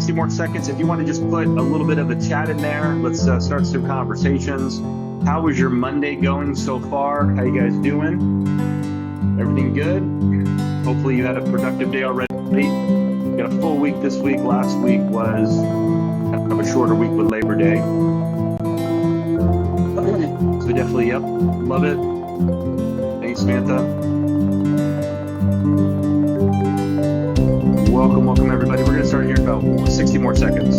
60 more seconds. If you want to just put a little bit of a chat in there, let's start some conversations. How was your Monday going so far? How you guys doing? Everything good? Hopefully you had a productive day already. Got a full week this week. Last week was kind of a shorter week with Labor Day. So definitely, yep, love it. Thanks, Samantha. Welcome everybody. We're going to start here in about 60 more seconds.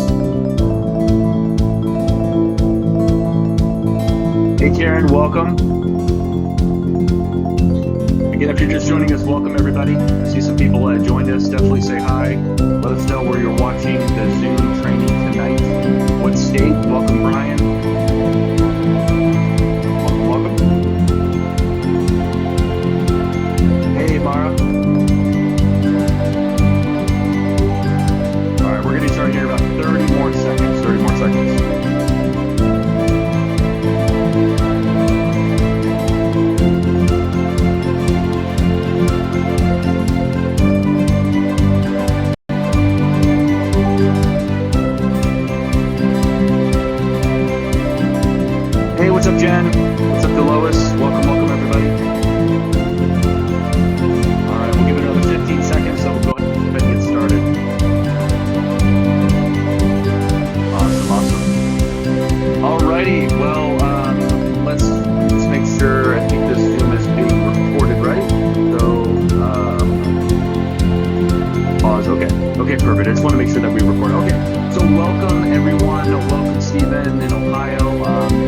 Hey Karen, welcome. Again, if you're just joining us, welcome everybody. I see some people joined us. Definitely say hi. Let us know where you're watching the Zoom training tonight. What state? Welcome, Brian. Welcome. Hey, Mara. All right, we're going to start here about 30 more seconds. 30 more seconds. Hey, what's up, Jen? What's up, Delois? Welcome everybody. All right, we'll give it another 15 seconds, so we'll go ahead and get started. Awesome. All righty, well, let's make sure. I think this Zoom is being recorded, right? So, pause. Okay, perfect. I just want to make sure that we record. Okay, so welcome everyone. Welcome Stephen in Ohio.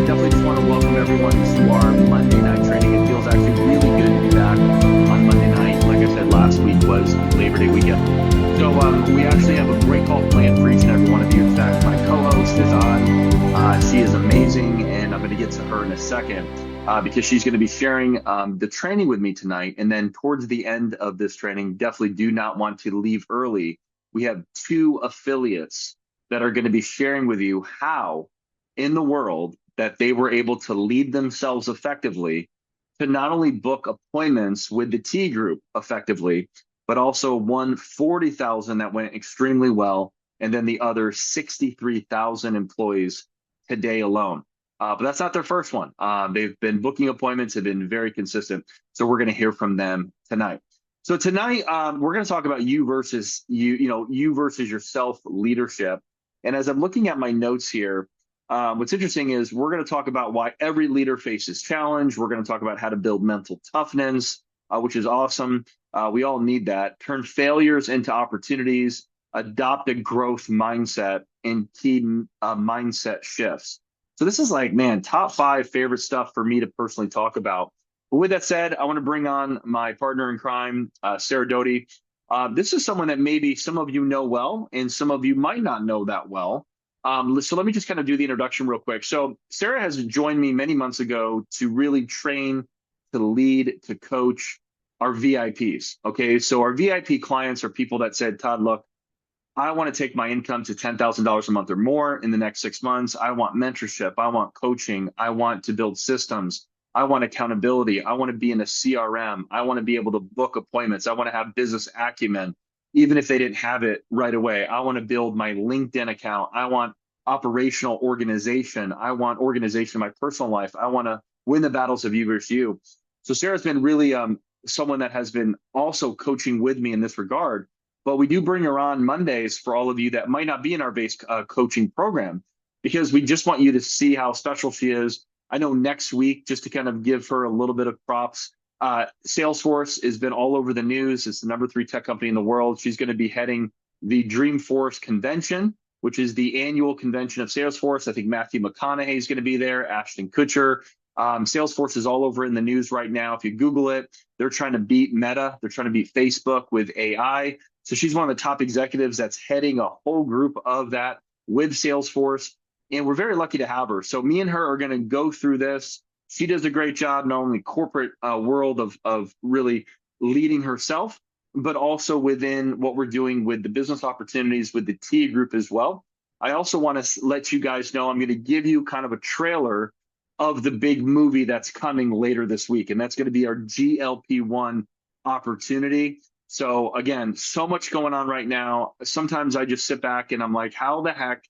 Definitely just want to welcome everyone to our Monday night training. It feels actually really good to be back on Monday night. Like I said, last week was Labor Day weekend. So we actually have a great call planned for each and every one of you. In fact, my co-host is on. She is amazing, and I'm going to get to her in a second because she's going to be sharing the training with me tonight. And then towards the end of this training, definitely do not want to leave early. We have 2 affiliates that are going to be sharing with you how in the world that they were able to lead themselves effectively to not only book appointments with the T group effectively, but also won 40,000 that went extremely well, and then the other 63,000 employees today alone. But that's not their first one. They've been booking appointments, have been very consistent. So we're going to hear from them tonight. So tonight we're going to talk about you versus you versus yourself leadership. And as I'm looking at my notes here, what's interesting is we're going to talk about why every leader faces challenge. We're going to talk about how to build mental toughness, which is awesome. We all need that. Turn failures into opportunities, adopt a growth mindset, and key mindset shifts. So this is like, man, top 5 favorite stuff for me to personally talk about. But with that said, I want to bring on my partner in crime, Sarah Doty. This is someone that maybe some of you know well, and some of you might not know that well. So let me just kind of do the introduction real quick. So Sarah has joined me many months ago to really train, to lead, to coach our VIPs. Okay, so our VIP clients are people that said, Todd, look, I want to take my income to $10,000 a month or more in the next 6 months. I want mentorship. I want coaching. I want to build systems. I want accountability. I want to be in a CRM. I want to be able to book appointments. I want to have business acumen, even if they didn't have it right away. I want to build my LinkedIn account. I want operational organization. I want organization in my personal life. I want to win the battles of you versus you. So Sarah's been really someone that has been also coaching with me in this regard. But we do bring her on Mondays for all of you that might not be in our base coaching program, because we just want you to see how special she is. I know next week, just to kind of give her a little bit of props, Salesforce has been all over the news. It's the #3 tech company in the world. She's going to be heading the Dreamforce convention, which is the annual convention of Salesforce. I think Matthew McConaughey is going to be there, Ashton Kutcher. Salesforce is all over in the news right now. If you Google it, they're trying to beat Meta. They're trying to beat Facebook with AI. So she's one of the top executives that's heading a whole group of that with Salesforce. And we're very lucky to have her. So me and her are going to go through this. She does a great job, not only corporate world of really leading herself, but also within what we're doing with the business opportunities with the T group as well. I also want to let you guys know I'm going to give you kind of a trailer of the big movie that's coming later this week. And that's going to be our GLP-1 opportunity. So again, so much going on right now. Sometimes I just sit back and I'm like, how the heck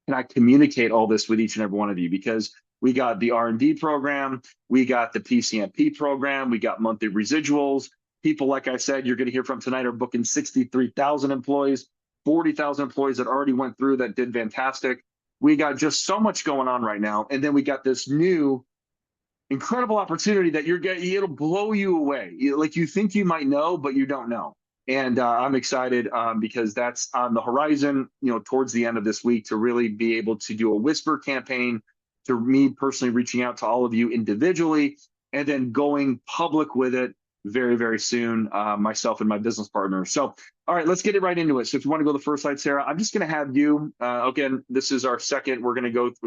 can I communicate all this with each and every one of you? Because we got the R&D program, we got the PCMP program, we got monthly residuals. People, like I said, you're going to hear from tonight are booking 63,000 employees, 40,000 employees that already went through that did fantastic. We got just so much going on right now. And then we got this new incredible opportunity that you're getting, it'll blow you away. Like you think you might know, but you don't know. And I'm excited because that's on the horizon, towards the end of this week to really be able to do a whisper campaign, to me personally reaching out to all of you individually, and then going public with it very, very soon, myself and my business partner. So, all right, let's get it right into it. So if you want to go to the first slide, Sarah, I'm just going to have you, again, this is our second, we'll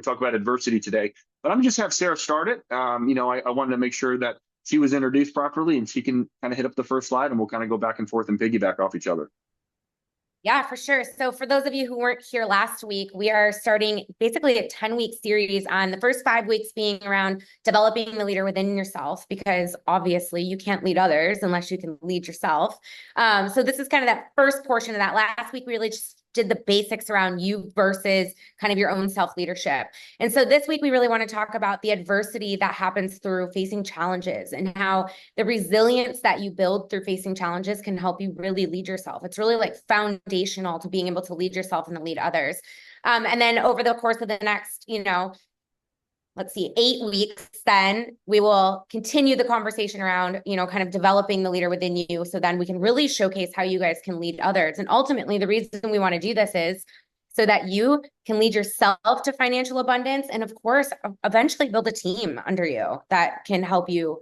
talk about adversity today, but I'm going to just have Sarah start it. I wanted to make sure that she was introduced properly and she can kind of hit up the first slide and we'll kind of go back and forth and piggyback off each other. Yeah, for sure. So for those of you who weren't here last week, we are starting basically a 10-week series on the first 5 weeks being around developing the leader within yourself, because obviously you can't lead others unless you can lead yourself. So this is kind of that first portion of that. Last week, we really just did the basics around you versus kind of your own self-leadership. And so this week, we really want to talk about the adversity that happens through facing challenges and how the resilience that you build through facing challenges can help you really lead yourself. It's really like foundational to being able to lead yourself and to lead others. And then over the course of the next, 8 weeks, then we will continue the conversation around, kind of developing the leader within you. So then we can really showcase how you guys can lead others. And ultimately, the reason we want to do this is so that you can lead yourself to financial abundance. And of course, eventually build a team under you that can help you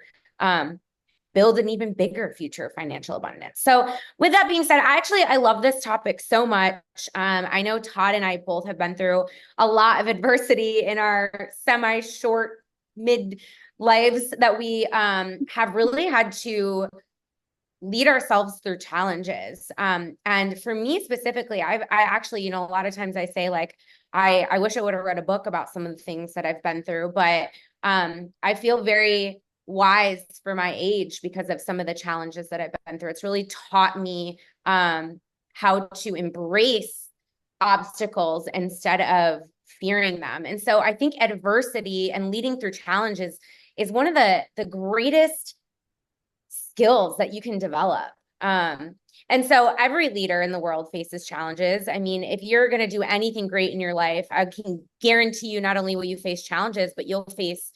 build an even bigger future of financial abundance. So with that being said, I love this topic so much. I know Todd and I both have been through a lot of adversity in our semi-short mid lives that we have really had to lead ourselves through challenges. And for me specifically, I actually, a lot of times I say like, I wish I would have read a book about some of the things that I've been through, but I feel very wise for my age because of some of the challenges that I've been through. It's really taught me how to embrace obstacles instead of fearing them. And so I think adversity and leading through challenges is one of the greatest skills that you can develop. And so every leader in the world faces challenges. I mean, if you're going to do anything great in your life, I can guarantee you not only will you face challenges, but you'll face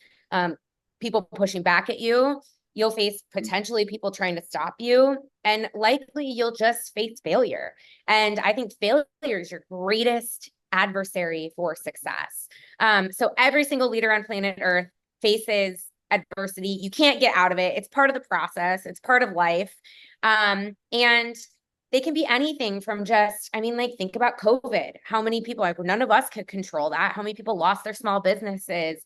people pushing back at you. You'll face potentially people trying to stop you, and likely you'll just face failure. And I think failure is your greatest adversary for success. So every single leader on planet Earth faces adversity. You can't get out of it. It's part of the process. It's part of life. And they can be anything from just, think about COVID. How many people, none of us could control that. How many people lost their small businesses?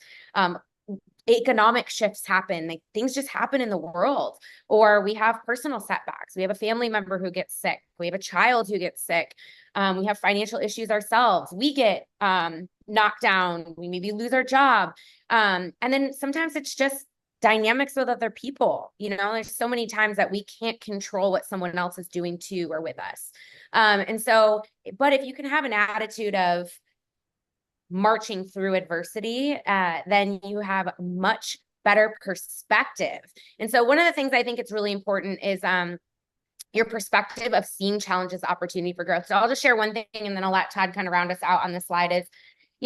Economic shifts happen, like things just happen in the world, or we have personal setbacks. We have a family member who gets sick. We have a child who gets sick. We have financial issues ourselves. We get knocked down. We maybe lose our job. And then sometimes it's just dynamics with other people. There's so many times that we can't control what someone else is doing to or with us. But if you can have an attitude of marching through adversity, then you have much better perspective. And so one of the things I think it's really important is your perspective of seeing challenges, opportunity for growth. So I'll just share one thing and then I'll let Todd kind of round us out on the slide is,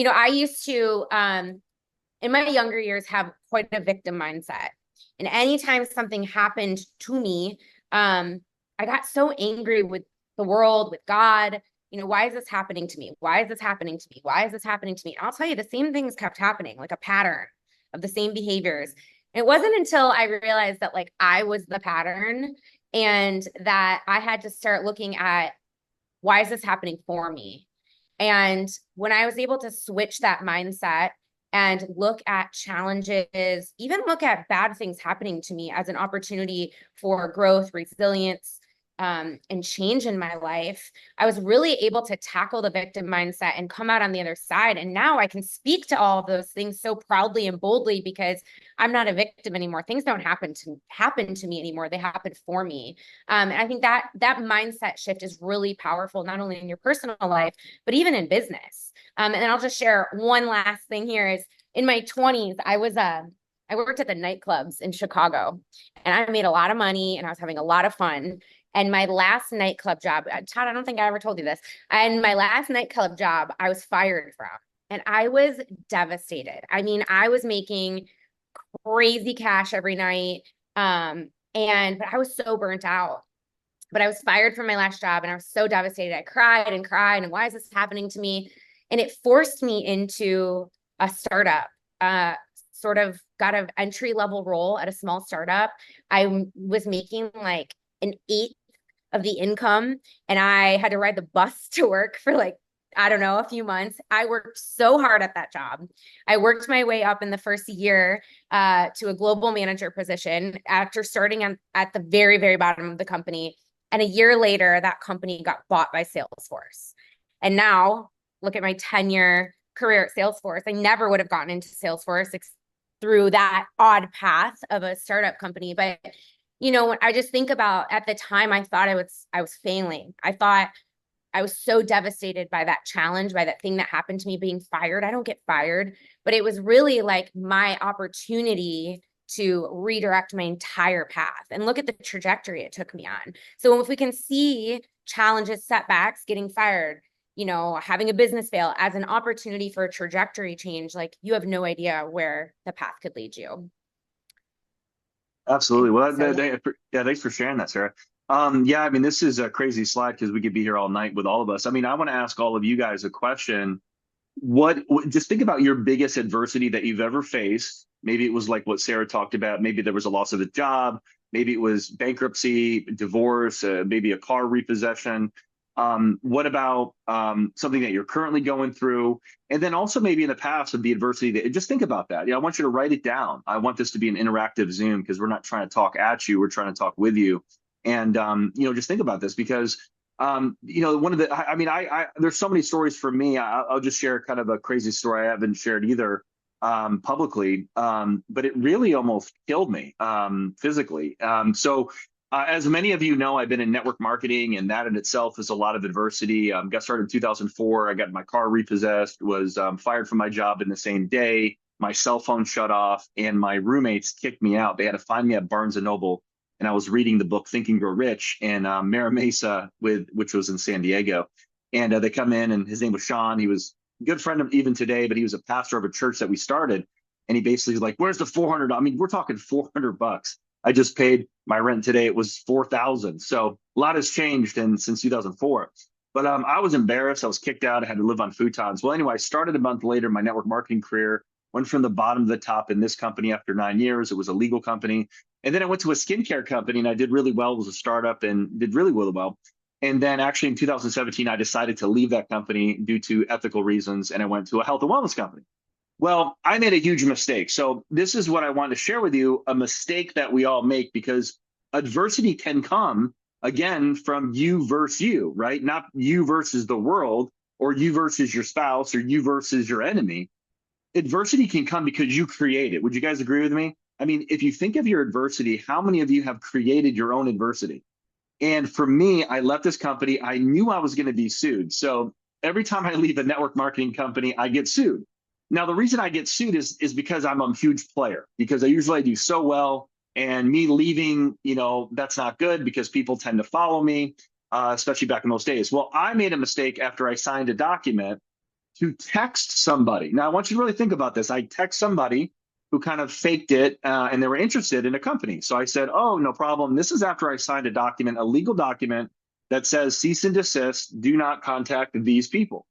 I used to, in my younger years, have quite a victim mindset. And anytime something happened to me, I got so angry with the world, with God. Why is this happening to me? Why is this happening to me? Why is this happening to me? And I'll tell you, the same things kept happening, like a pattern of the same behaviors. And it wasn't until I realized that like I was the pattern and that I had to start looking at why is this happening for me? And when I was able to switch that mindset and look at challenges, even look at bad things happening to me as an opportunity for growth, resilience, and change in my life, I was really able to tackle the victim mindset and come out on the other side. And now I can speak to all of those things so proudly and boldly because I'm not a victim anymore. Things don't happen to me anymore. They happen for me. And I think that mindset shift is really powerful, not only in your personal life, but even in business. And then I'll just share one last thing here is in my 20s, I worked at the nightclubs in Chicago and I made a lot of money and I was having a lot of fun. And my last nightclub job, Todd, I don't think I ever told you this. And my last nightclub job, I was fired from. And I was devastated. I mean, I was making crazy cash every night. But I was so burnt out. But I was fired from my last job and I was so devastated. I cried and cried. And why is this happening to me? And it forced me into a startup, sort of got an entry-level role at a small startup. I was making like an eighth of the income and I had to ride the bus to work for like, I don't know, a few months. I worked so hard at that job. I worked my way up in the first year to a global manager position after starting at the very, very bottom of the company. And a year later, that company got bought by Salesforce. And now look at my 10-year career at Salesforce. I never would have gotten into Salesforce through that odd path of a startup company. But when I just think about at the time, I thought I was failing. I thought I was so devastated by that challenge, by that thing that happened to me being fired. I don't get fired, but it was really like my opportunity to redirect my entire path and look at the trajectory it took me on. So if we can see challenges, setbacks, getting fired, having a business fail as an opportunity for a trajectory change, like you have no idea where the path could lead you. Absolutely. Well, thanks for sharing that, Sarah. Yeah, I mean, this is a crazy slide because we could be here all night with all of us. I mean, I want to ask all of you guys a question. Just think about your biggest adversity that you've ever faced. Maybe it was like what Sarah talked about. Maybe there was a loss of a job. Maybe it was bankruptcy, divorce, maybe a car repossession. What about something that you're currently going through? And then also maybe in the past of the adversity that just think about that. I want you to write it down. I want this to be an interactive Zoom because we're not trying to talk at you. We're trying to talk with you. And, just think about this because, one of the, there's so many stories for me. I'll just share kind of a crazy story I haven't shared either publicly, but it really almost killed me physically. As many of you know, I've been in network marketing, and that in itself is a lot of adversity. Got started in 2004. I got my car repossessed, was fired from my job in the same day. My cell phone shut off, and my roommates kicked me out. They had to find me at Barnes & Noble, and I was reading the book Think and Grow Rich in Mira Mesa, which was in San Diego. And they come in, and his name was Sean. He was a good friend of even today, but he was a pastor of a church that we started. And he basically was like, "Where's the 400?" I mean, we're talking $400. I just paid my rent today. It was $4,000. So a lot has changed since 2004. But I was embarrassed. I was kicked out. I had to live on futons. Well, anyway, I started a month later my network marketing career, went from the bottom to the top in this company after 9 years. It was a legal company. And then I went to a skincare company and I did really well. It was a startup and did really well. And then actually in 2017, I decided to leave that company due to ethical reasons. And I went to a health and wellness company. Well, I made a huge mistake. So this is what I want to share with you, a mistake that we all make, because adversity can come, again, from you versus you, right? Not you versus the world, or you versus your spouse, or you versus your enemy. Adversity can come because you create it. Would you guys agree with me? I mean, if you think of your adversity, how many of you have created your own adversity? And for me, I left this company. I knew I was going to be sued. So every time I leave a network marketing company, I get sued. Now, the reason I get sued is because I'm a huge player, because I usually do so well, and me leaving, that's not good because people tend to follow me, especially back in those days. Well, I made a mistake after I signed a document to text somebody. Now, I want you to really think about this. I text somebody who kind of faked it, and they were interested in a company. So I said, "Oh, no problem. This is after I signed a document, a legal document that says cease and desist, do not contact these people."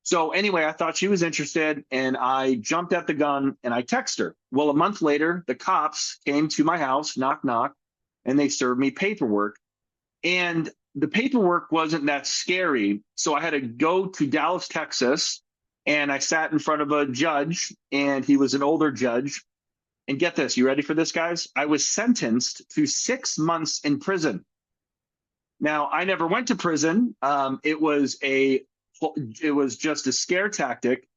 So anyway, I thought she was interested, and I jumped at the gun and I texted her. Well, a month later, the cops came to my house, knock, knock, and they served me paperwork. And the paperwork wasn't that scary. So I had to go to Dallas, Texas, and I sat in front of a judge, and he was an older judge. And get this, you ready for this, guys? I was sentenced to 6 months in prison. Now, I never went to prison. It was just a scare tactic,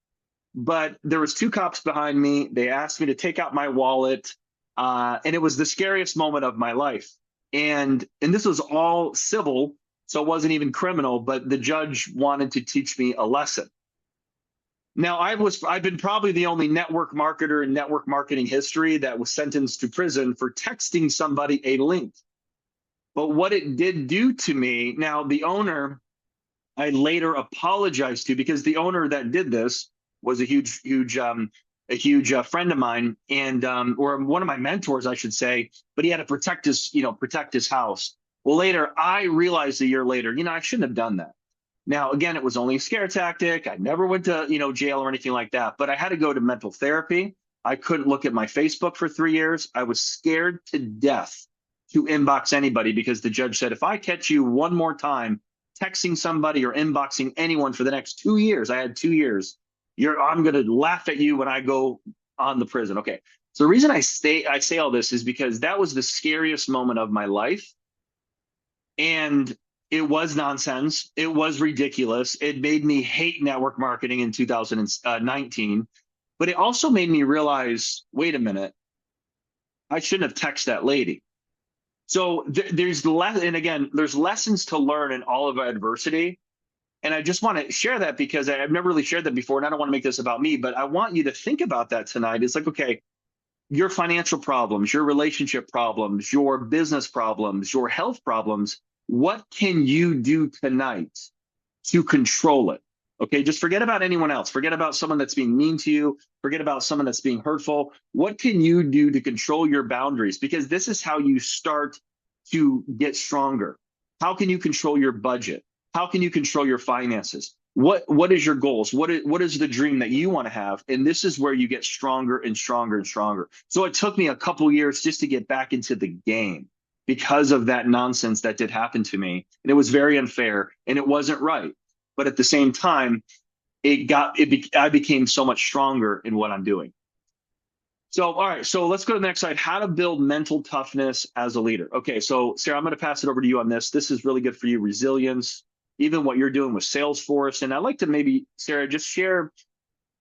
but there was two cops behind me. They asked me to take out my wallet, and it was the scariest moment of my life. And this was all civil, so it wasn't even criminal, but the judge wanted to teach me a lesson. Now, I've been probably the only network marketer in network marketing history that was sentenced to prison for texting somebody a link. But what it did do to me, now the owner, I later apologized to, because the owner that did this was a huge friend of mine, and or one of my mentors, I should say. But he had to protect his house. Well, later I realized, a year later, I shouldn't have done that. Now, again, it was only a scare tactic. I never went to jail or anything like that. But I had to go to mental therapy. I couldn't look at my Facebook for 3 years. I was scared to death to inbox anybody, because the judge said, if I catch you one more time texting somebody or inboxing anyone for the next 2 years, I had 2 years, I'm going to laugh at you when I go on the prison. Okay. So the reason I say all this is because that was the scariest moment of my life. And it was nonsense. It was ridiculous. It made me hate network marketing in 2019, but it also made me realize, wait a minute, I shouldn't have texted that lady. So there's lessons to learn in all of our adversity. And I just want to share that because I've never really shared that before, and I don't want to make this about me, but I want you to think about that tonight. It's like, okay, your financial problems, your relationship problems, your business problems, your health problems, what can you do tonight to control it? Okay, just forget about anyone else. Forget about someone that's being mean to you. Forget about someone that's being hurtful. What can you do to control your boundaries? Because this is how you start to get stronger. How can you control your budget? How can you control your finances? What is your goals? What is the dream that you want to have? And this is where you get stronger and stronger and stronger. So it took me a couple years just to get back into the game because of that nonsense that did happen to me. And it was very unfair and it wasn't right. But at the same time, I became so much stronger in what I'm doing. So, all right, so let's go to the next slide. How to build mental toughness as a leader. Okay, so Sarah, I'm going to pass it over to you on this. This is really good for you. Resilience, even what you're doing with Salesforce. And I'd like to maybe, Sarah, just share,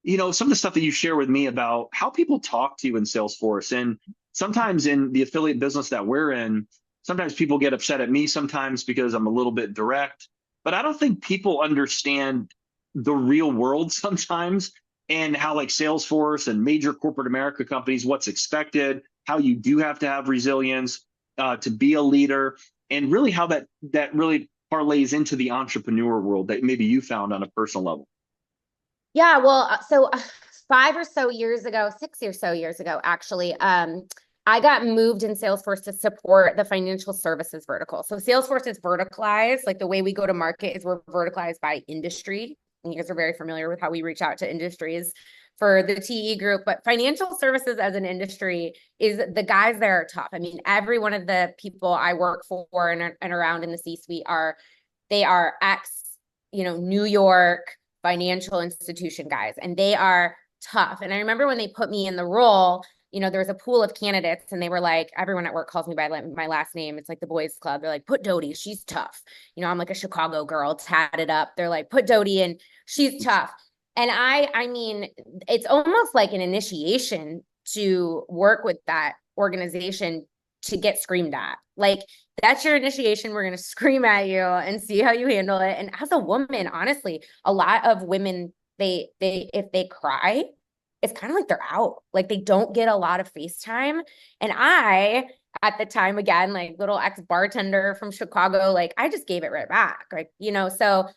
some of the stuff that you share with me about how people talk to you in Salesforce. And sometimes in the affiliate business that we're in, sometimes people get upset at me sometimes because I'm a little bit direct. But I don't think people understand the real world sometimes, and how like Salesforce and major corporate America companies, what's expected, how you do have to have resilience to be a leader, and really how that really parlays into the entrepreneur world that maybe you found on a personal level. Yeah, well, so 5 or so years ago, 6 or so years ago, actually, I got moved in Salesforce to support the financial services vertical. So Salesforce is verticalized, like the way we go to market is we're verticalized by industry. And you guys are very familiar with how we reach out to industries for the TE group, but financial services as an industry is the guys that are tough. I mean, every one of the people I work for and around in the C-suite they are New York financial institution guys, and they are tough. And I remember when they put me in the role, there was a pool of candidates and they were like, everyone at work calls me by my last name. It's like the boys club. They're like, put Dodie, she's tough. I'm like a Chicago girl, tatted up. They're like, put Dodie in, she's tough. And I mean, it's almost like an initiation to work with that organization to get screamed at. Like, that's your initiation. We're going to scream at you and see how you handle it. And as a woman, honestly, a lot of women, if they cry, it's kind of like they're out. Like, they don't get a lot of face time. And I, at the time, again, like little ex-bartender from Chicago, like I just gave it right back. Like, so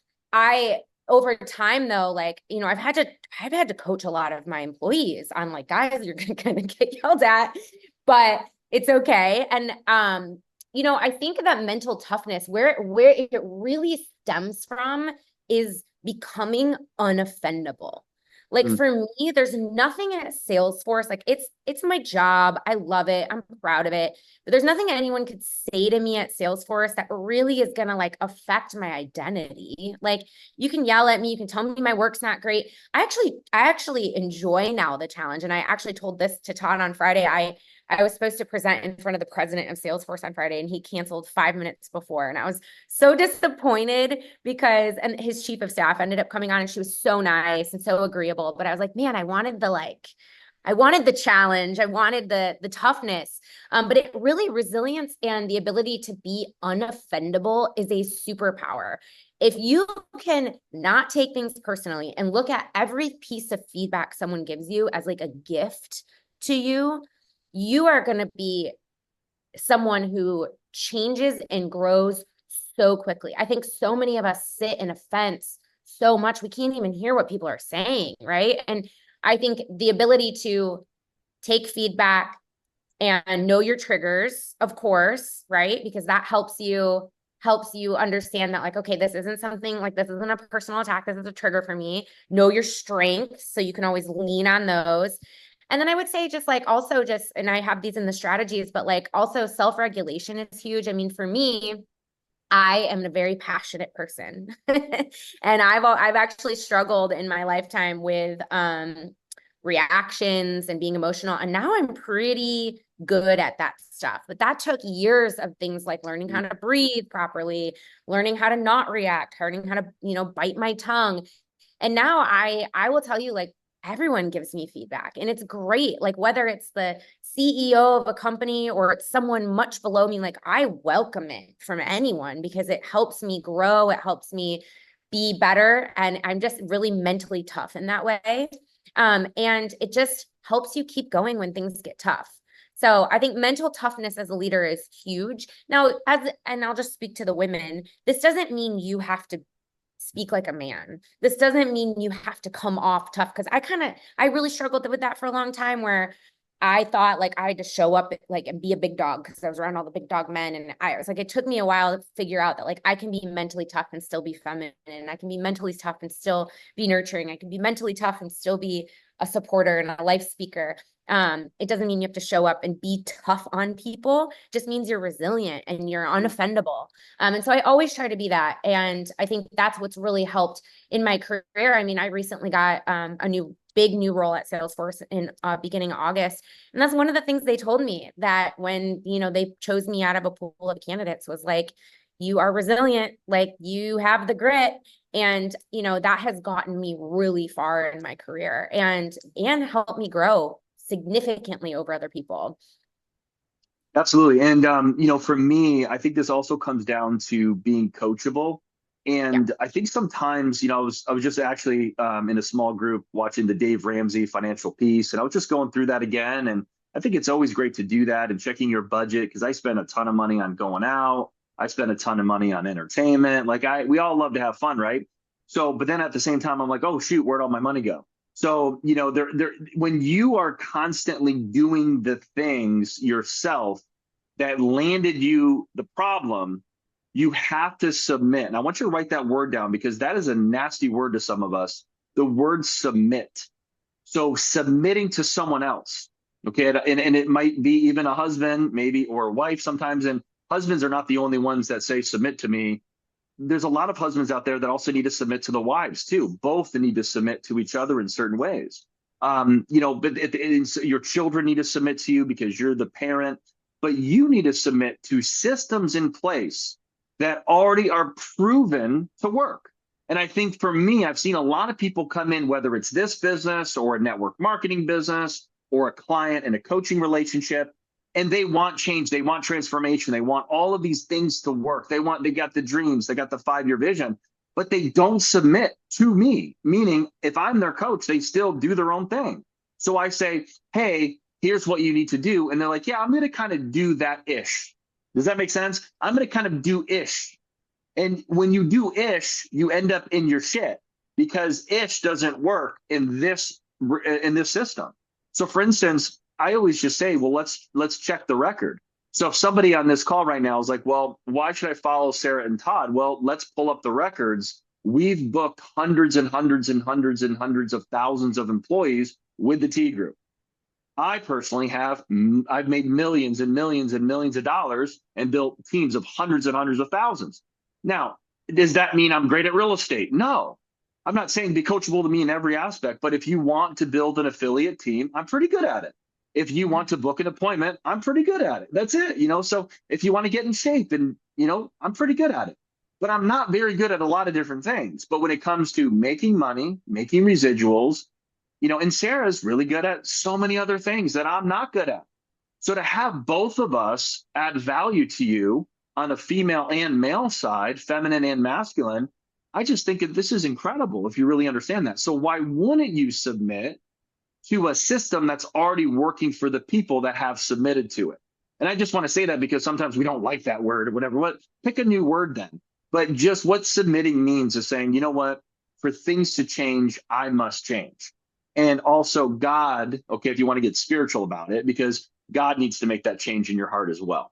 over time though, like, I've had to coach a lot of my employees on like, guys, you're going to get yelled at, but it's okay. And, I think that mental toughness, where it really stems from is becoming unoffendable. Like for me, there's nothing at Salesforce, like it's my job. I love it. I'm proud of it. But there's nothing anyone could say to me at Salesforce that really is going to like affect my identity. Like, you can yell at me, you can tell me my work's not great. I actually enjoy now the challenge. And I actually told this to Todd on Friday. I I was supposed to present in front of the president of Salesforce on Friday, and he canceled 5 minutes before. And I was so disappointed because, and his chief of staff ended up coming on, and she was so nice and so agreeable. But I was like, man, I wanted the challenge. I wanted the toughness. But it really, resilience and the ability to be unoffendable is a superpower. If you can not take things personally and look at every piece of feedback someone gives you as like a gift to you, you are going to be someone who changes and grows so quickly. I think so many of us sit in a fence so much, we can't even hear what people are saying, right? And I think the ability to take feedback and know your triggers, of course, right? Because that helps you understand that, like, okay, this isn't something, like, this isn't a personal attack, this is a trigger for me. Know your strengths so you can always lean on those. And then I would say just like also just, and I have these in the strategies, but like also self-regulation is huge. I mean, for me, I am a very passionate person. And I've actually struggled in my lifetime with reactions and being emotional. And now I'm pretty good at that stuff. But that took years of things like learning how to breathe properly, learning how to not react, learning how to, bite my tongue. And now I will tell you, like, everyone gives me feedback, and it's great. Like, whether it's the CEO of a company or it's someone much below me, like, I welcome it from anyone because it helps me grow. It helps me be better. And I'm just really mentally tough in that way. And it just helps you keep going when things get tough. So I think mental toughness as a leader is huge. Now, and I'll just speak to the women, this doesn't mean you have to speak like a man. This doesn't mean you have to come off tough, because I really struggled with that for a long time, where I thought like I had to show up like and be a big dog because I was around all the big dog men. And I was like, it took me a while to figure out that like I can be mentally tough and still be feminine. I can be mentally tough and still be nurturing. I can be mentally tough and still be a supporter and a life speaker. It doesn't mean you have to show up and be tough on people. It just means you're resilient and you're unoffendable. And so I always try to be that. And I think that's what's really helped in my career. I mean, I recently got a big new role at Salesforce in beginning of August. And that's one of the things they told me, that when, they chose me out of a pool of candidates, was like, you are resilient, like you have the grit. And, that has gotten me really far in my career and helped me grow significantly over other people. Absolutely. And, for me, I think this also comes down to being coachable. And Yeah. I think sometimes, I was just actually in a small group watching the Dave Ramsey Financial Piece, and I was just going through that again. And I think it's always great to do that and checking your budget, because I spend a ton of money on going out. I spend a ton of money on entertainment. Like we all love to have fun, right? So, but then at the same time, I'm like, oh shoot, where'd all my money go? So, when you are constantly doing the things yourself that landed you the problem, you have to submit. And I want you to write that word down, because that is a nasty word to some of us. The word submit. So submitting to someone else. Okay. And it might be even a husband, maybe, or a wife sometimes. And husbands are not the only ones that say, submit to me. There's a lot of husbands out there that also need to submit to the wives too. Both need to submit to each other in certain ways. But your children need to submit to you because you're the parent, but you need to submit to systems in place that already are proven to work. And I think for me, I've seen a lot of people come in, whether it's this business or a network marketing business or a client and a coaching relationship, and they want change, they want transformation, they want all of these things to work. They got the dreams, they got the 5-year vision, but they don't submit to me. Meaning, if I'm their coach, they still do their own thing. So I say, hey, here's what you need to do. And they're like, yeah, I'm going to kind of do that ish. Does that make sense? I'm going to kind of do ish. And when you do ish, you end up in your shit, because ish doesn't work in this system. So for instance, I always just say, well, let's check the record. So if somebody on this call right now is like, well, why should I follow Sarah and Todd? Well, let's pull up the records. We've booked hundreds and hundreds and hundreds and hundreds of thousands of employees with the T Group. I personally I've made millions and millions and millions of dollars and built teams of hundreds and hundreds of thousands. Now, does that mean I'm great at real estate? No, I'm not saying be coachable to me in every aspect, but if you want to build an affiliate team, I'm pretty good at it. If you want to book an appointment, I'm pretty good at it. That's it. So if you want to get in shape and, I'm pretty good at it. But I'm not very good at a lot of different things. But when it comes to making money, making residuals, and Sarah's really good at so many other things that I'm not good at. So to have both of us add value to you on a female and male side, feminine and masculine, I just think that this is incredible if you really understand that. So why wouldn't you submit to a system that's already working for the people that have submitted to it? And I just want to say that because sometimes we don't like that word or whatever. Pick a new word then. But just what submitting means is saying, you know what, for things to change, I must change. And also God, okay, if you want to get spiritual about it, because God needs to make that change in your heart as well.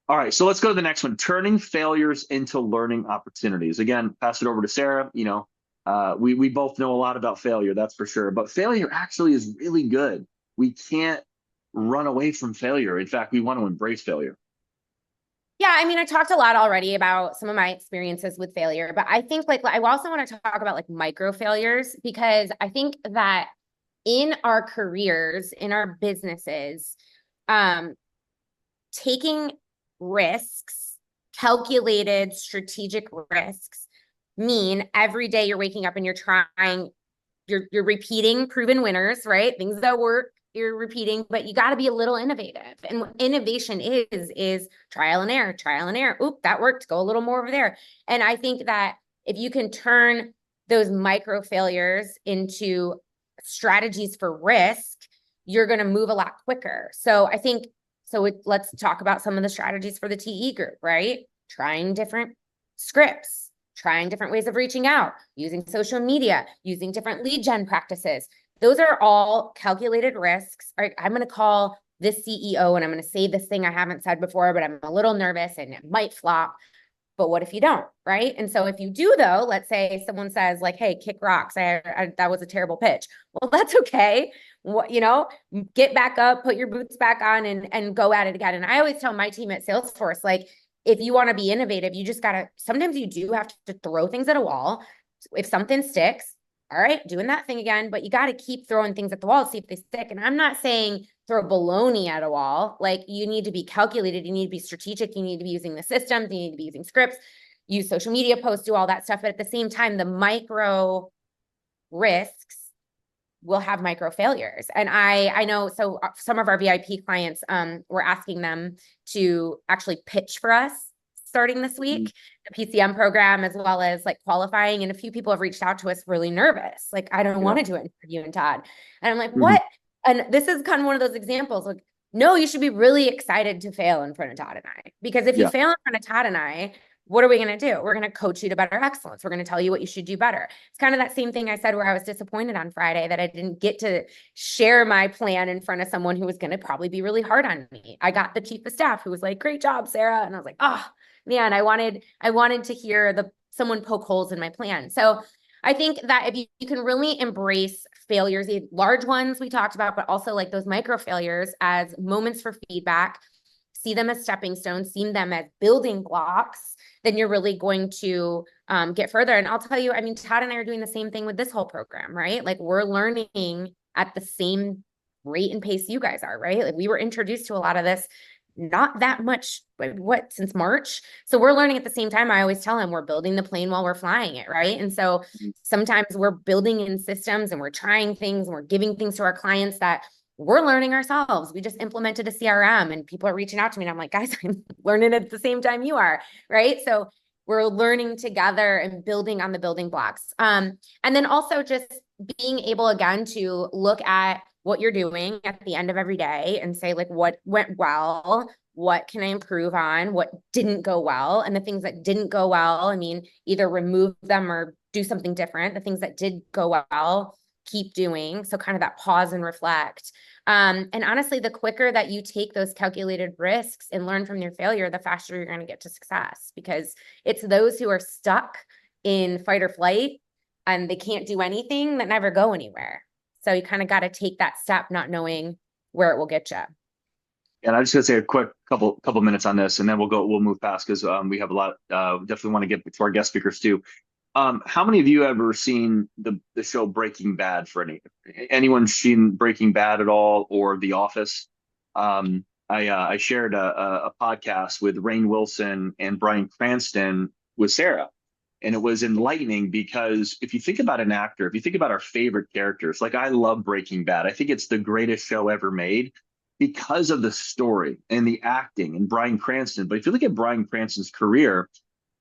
All right, so let's go to the next one, turning failures into learning opportunities. Again, pass it over to Sarah. We both know a lot about failure, that's for sure. But failure actually is really good. We can't run away from failure. In fact, we want to embrace failure. Yeah, I mean, I talked a lot already about some of my experiences with failure, but I think like I also want to talk about like micro failures, because I think that in our careers, in our businesses, taking risks, calculated strategic risks, mean every day you're waking up and you're repeating proven winners, right? Things that work, you're repeating, but you got to be a little innovative. And what innovation is trial and error, trial and error. Oop, that worked. Go a little more over there. And I think that if you can turn those micro failures into strategies for risk, you're going to move a lot quicker. Let's talk about some of the strategies for the TE group, right? Trying different scripts, trying different ways of reaching out, using social media, using different lead gen practices. Those are all calculated risks. All right, I'm going to call this CEO and I'm going to say this thing I haven't said before, but I'm a little nervous and it might flop. But what if you don't, right? And so if you do, though, let's say someone says like, hey, kick rocks. That was a terrible pitch. Well, that's okay. Get back up, put your boots back on and go at it again. And I always tell my team at Salesforce, like, if you want to be innovative, you just sometimes you do have to throw things at a wall. If something sticks, all right, doing that thing again, but you got to keep throwing things at the wall to see if they stick. And I'm not saying throw baloney at a wall. Like, you need to be calculated. You need to be strategic. You need to be using the systems. You need to be using scripts, use social media posts, do all that stuff. But at the same time, the micro risks will have micro failures. And I know, so some of our VIP clients, we're asking them to actually pitch for us starting this week, the PCM program, as well as like qualifying. And a few people have reached out to us really nervous. Like, I don't want to do an interview in Todd. And I'm like, what? And this is kind of one of those examples. Like, no, you should be really excited to fail in front of Todd and I, because if you fail in front of Todd and I, what are we going to do? We're going to coach you to better excellence. We're going to tell you what you should do better. It's kind of that same thing I said where I was disappointed on Friday that I didn't get to share my plan in front of someone who was going to probably be really hard on me. I got the chief of staff who was like, great job, Sarah. And I was like, oh man, I wanted to hear someone poke holes in my plan. So I think that if you can really embrace failures, the large ones we talked about, but also like those micro failures as moments for feedback, see them as stepping stones, see them as building blocks, then you're really going to get further. And I'll tell you, I mean, Todd and I are doing the same thing with this whole program, right? Like, we're learning at the same rate and pace you guys are, right? Like, we were introduced to a lot of this not that much, since March. So we're learning at the same time. I always tell them we're building the plane while we're flying it, right? And so sometimes we're building in systems and we're trying things and we're giving things to our clients that we're learning ourselves. We just implemented a CRM and people are reaching out to me and I'm like, guys, I'm learning at the same time you are, right? So we're learning together and building on the building blocks. And then also just being able, again, to look at what you're doing at the end of every day and say, like, what went well? What can I improve on? What didn't go well? And the things that didn't go well, I mean, either remove them or do something different. The things that did go well, keep doing. So kind of that pause and reflect. And honestly, the quicker that you take those calculated risks and learn from your failure, the faster you're going to get to success, because it's those who are stuck in fight or flight and they can't do anything that never go anywhere. So you kind of got to take that step, not knowing where it will get you. And I just gotta say a quick couple minutes on this, and then we'll move past because we have a lot. Definitely want to get to our guest speakers too. How many of you ever seen the show Breaking Bad? For anyone seen Breaking Bad at all, or The Office? I shared a podcast with Rainn Wilson and Bryan Cranston with Sarah, and it was enlightening because if you think about an actor, if you think about our favorite characters, like I love Breaking Bad. I think it's the greatest show ever made because of the story and the acting and Bryan Cranston. But if you look at Bryan Cranston's career,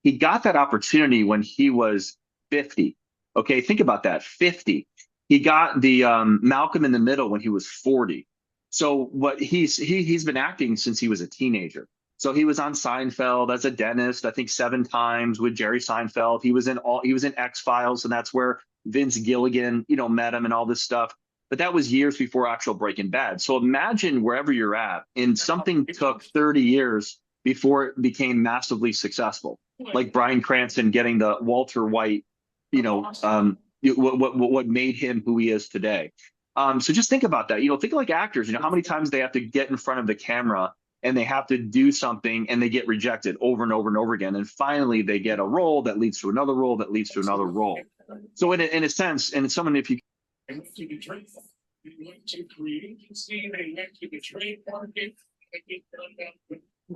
he got that opportunity when he was 50. Okay, think about that, 50. He got the Malcolm in the Middle when he was 40. So what he's been acting since he was a teenager. So he was on Seinfeld as a dentist, I think 7 times with Jerry Seinfeld. He was in X-Files, and that's where Vince Gilligan, met him and all this stuff. But that was years before actual Breaking Bad. So imagine wherever you're at, and something took 30 years before it became massively successful, like Bryan Cranston getting the Walter White, what made him who he is today. So just think about that. Think like actors. How many times they have to get in front of the camera and they have to do something and they get rejected over and over and over again, and finally they get a role that leads to another role that leads to another role. So in a sense, and it's someone if you. I'm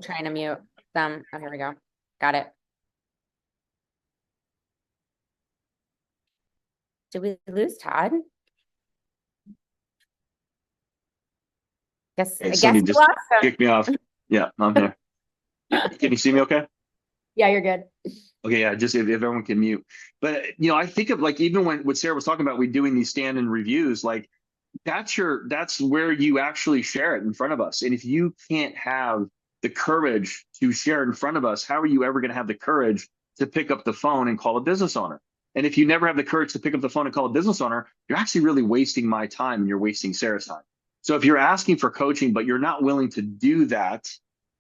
trying to mute them. Oh, here we go. Got it. Did we lose Todd? I Hey, guess Cindy we just lost him. kicked me off. Yeah, I'm here. Can you see me okay? Yeah, you're good. Okay, yeah, just if everyone can mute. But I think of like even when what Sarah was talking about, we doing these stand-in reviews, like that's where you actually share it in front of us. And if you can't have the courage to share it in front of us, how are you ever going to have the courage to pick up the phone and call a business owner? And if you never have the courage to pick up the phone and call a business owner, you're actually really wasting my time and you're wasting Sarah's time. So if you're asking for coaching, but you're not willing to do that,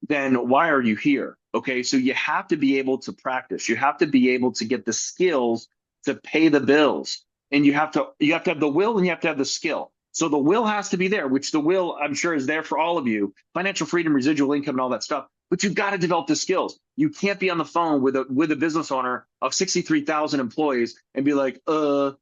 then why are you here? Okay, so you have to be able to practice. You have to be able to get the skills to pay the bills. And you have to have the will and you have to have the skill. So the will has to be there, which the will I'm sure is there for all of you, financial freedom, residual income, and all that stuff. But you've got to develop the skills. You can't be on the phone with a business owner of 63,000 employees and be like, like,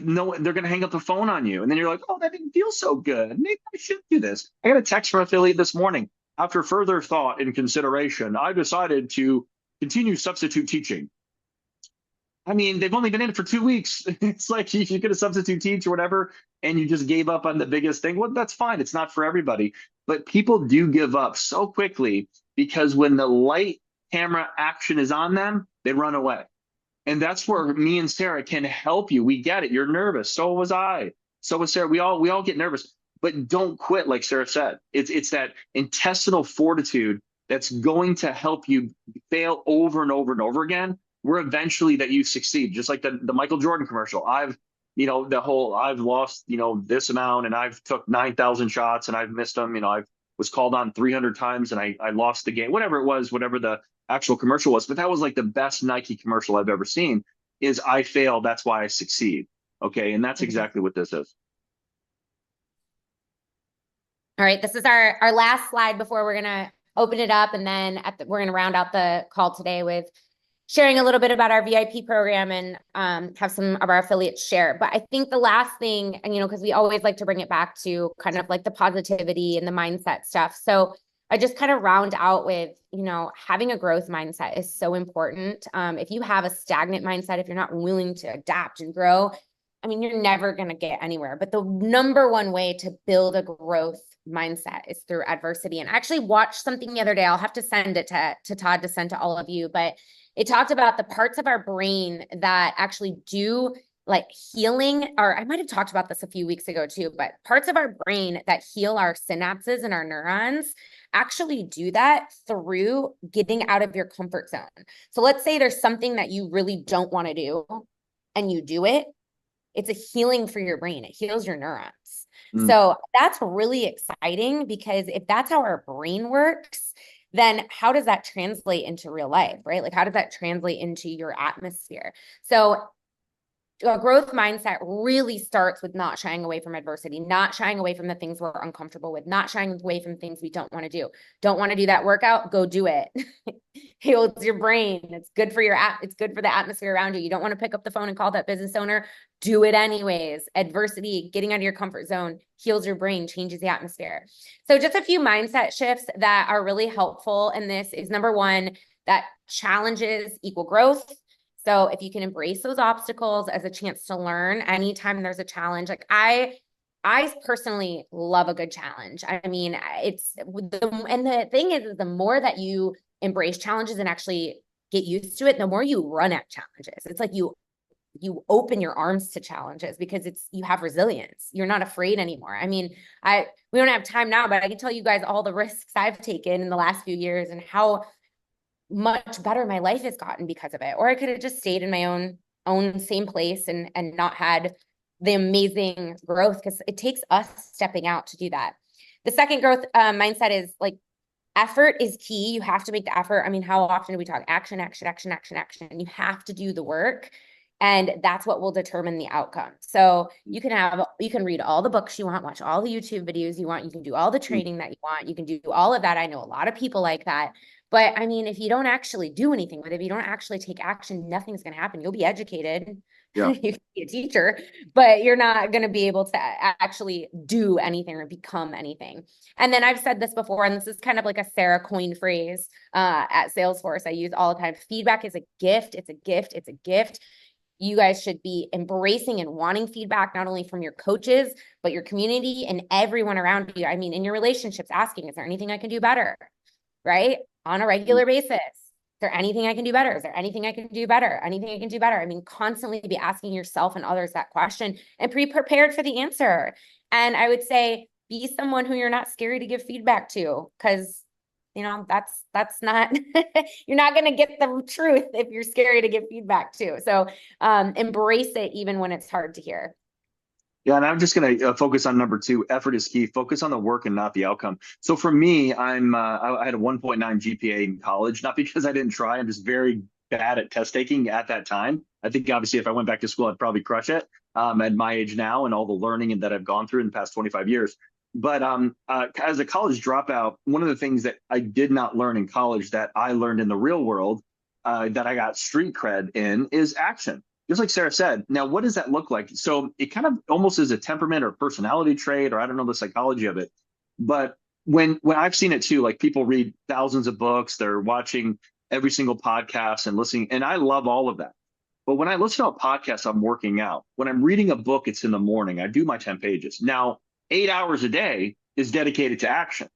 no, they're going to hang up the phone on you. And then you're like, oh, that didn't feel so good. Maybe I should do this. I got a text from an affiliate this morning. After further thought and consideration, I decided to continue substitute teaching. I mean, they've only been in it for 2 weeks. It's like if you're going to substitute teach or whatever, and you just gave up on the biggest thing, well, that's fine. It's not for everybody. But people do give up so quickly because when the light camera action is on them, they run away. And that's where me and Sarah can help you. We get it. You're nervous. So was I. So was Sarah. We all get nervous, but don't quit. Like Sarah said, it's that intestinal fortitude that's going to help you fail over and over and over again, where eventually that you succeed. Just like the Michael Jordan commercial. I've lost, this amount, and I've took 9,000 shots and I've missed them. I was called on 300 times and I lost the game, whatever it was, whatever the actual commercial was. But that was like the best Nike commercial I've ever seen, is I failed, that's why I succeed. Okay. And that's exactly what this is. All right. This is our last slide before we're going to open it up. And then we're going to round out the call today with sharing a little bit about our VIP program and have some of our affiliates share. But I think the last thing, and because we always like to bring it back to kind of like the positivity and the mindset stuff. So I just kind of round out with, having a growth mindset is so important. If you have a stagnant mindset, if you're not willing to adapt and grow, you're never going to get anywhere. But the number one way to build a growth mindset is through adversity. And I actually watched something the other day. I'll have to send it to Todd to send to all of you, but it talked about the parts of our brain that actually do like healing, or I might have talked about this a few weeks ago too, but parts of our brain that heal our synapses and our neurons actually do that through getting out of your comfort zone. So let's say there's something that you really don't want to do and you do it. It's a healing for your brain. It heals your neurons. So that's really exciting, because if that's how our brain works, then how does that translate into real life, right? Like, how does that translate into your atmosphere? So a growth mindset really starts with not shying away from adversity, not shying away from the things we're uncomfortable with, not shying away from things we don't want to do. Don't want to do that workout? Go do it. Heals your brain. It's good for it's good for the atmosphere around you. You don't want to pick up the phone and call that business owner? Do it anyways. Adversity, getting out of your comfort zone, heals your brain, changes the atmosphere. So just a few mindset shifts that are really helpful in this is number one, that challenges equal growth. So if you can embrace those obstacles as a chance to learn anytime there's a challenge, like I personally love a good challenge. I mean, and the thing is the more that you embrace challenges and actually get used to it, the more you run at challenges. It's like you open your arms to challenges because you have resilience. You're not afraid anymore. I mean, we don't have time now, but I can tell you guys all the risks I've taken in the last few years and how much better my life has gotten because of it. Or I could have just stayed in my own same place and not had the amazing growth, because it takes us stepping out to do that. The second growth mindset is like effort is key. You have to make the effort. I mean, how often do we talk action, action, action, action, action? You have to do the work. And that's what will determine the outcome. So you can read all the books you want, watch all the YouTube videos you want. You can do all the training that you want. You can do all of that. I know a lot of people like that. But I mean, if you don't actually do anything with it, if you don't actually take action, nothing's going to happen. You'll be educated. Yeah. You can be a teacher, but you're not going to be able to actually do anything or become anything. And then I've said this before, and this is kind of like a Sarah coined phrase at Salesforce I use all the time. Feedback is a gift. It's a gift. It's a gift. You guys should be embracing and wanting feedback, not only from your coaches, but your community and everyone around you. I mean, in your relationships, asking, is there anything I can do better? Right? On a regular basis. Is there anything I can do better? Is there anything I can do better? Anything I can do better? I mean, constantly be asking yourself and others that question and be prepared for the answer. And I would say, be someone who you're not scary to give feedback to, because that's not, you're not going to get the truth if you're scary to give feedback to. So embrace it even when it's hard to hear. Yeah, and I'm just going to focus on number two. Effort is key. Focus on the work and not the outcome. So for me, I had a 1.9 GPA in college, not because I didn't try. I'm just very bad at test taking at that time. I think obviously if I went back to school, I'd probably crush it at my age now and all the learning that I've gone through in the past 25 years. But as a college dropout, one of the things that I did not learn in college that I learned in the real world that I got street cred in is action. Just like Sarah said. Now, what does that look like? So it kind of almost is a temperament or personality trait, or I don't know the psychology of it. But when I've seen it too, like people read thousands of books, they're watching every single podcast and listening, and I love all of that. But when I listen to a podcast, I'm working out. When I'm reading a book, it's in the morning. I do my 10 pages. Now, 8 hours a day is dedicated to action.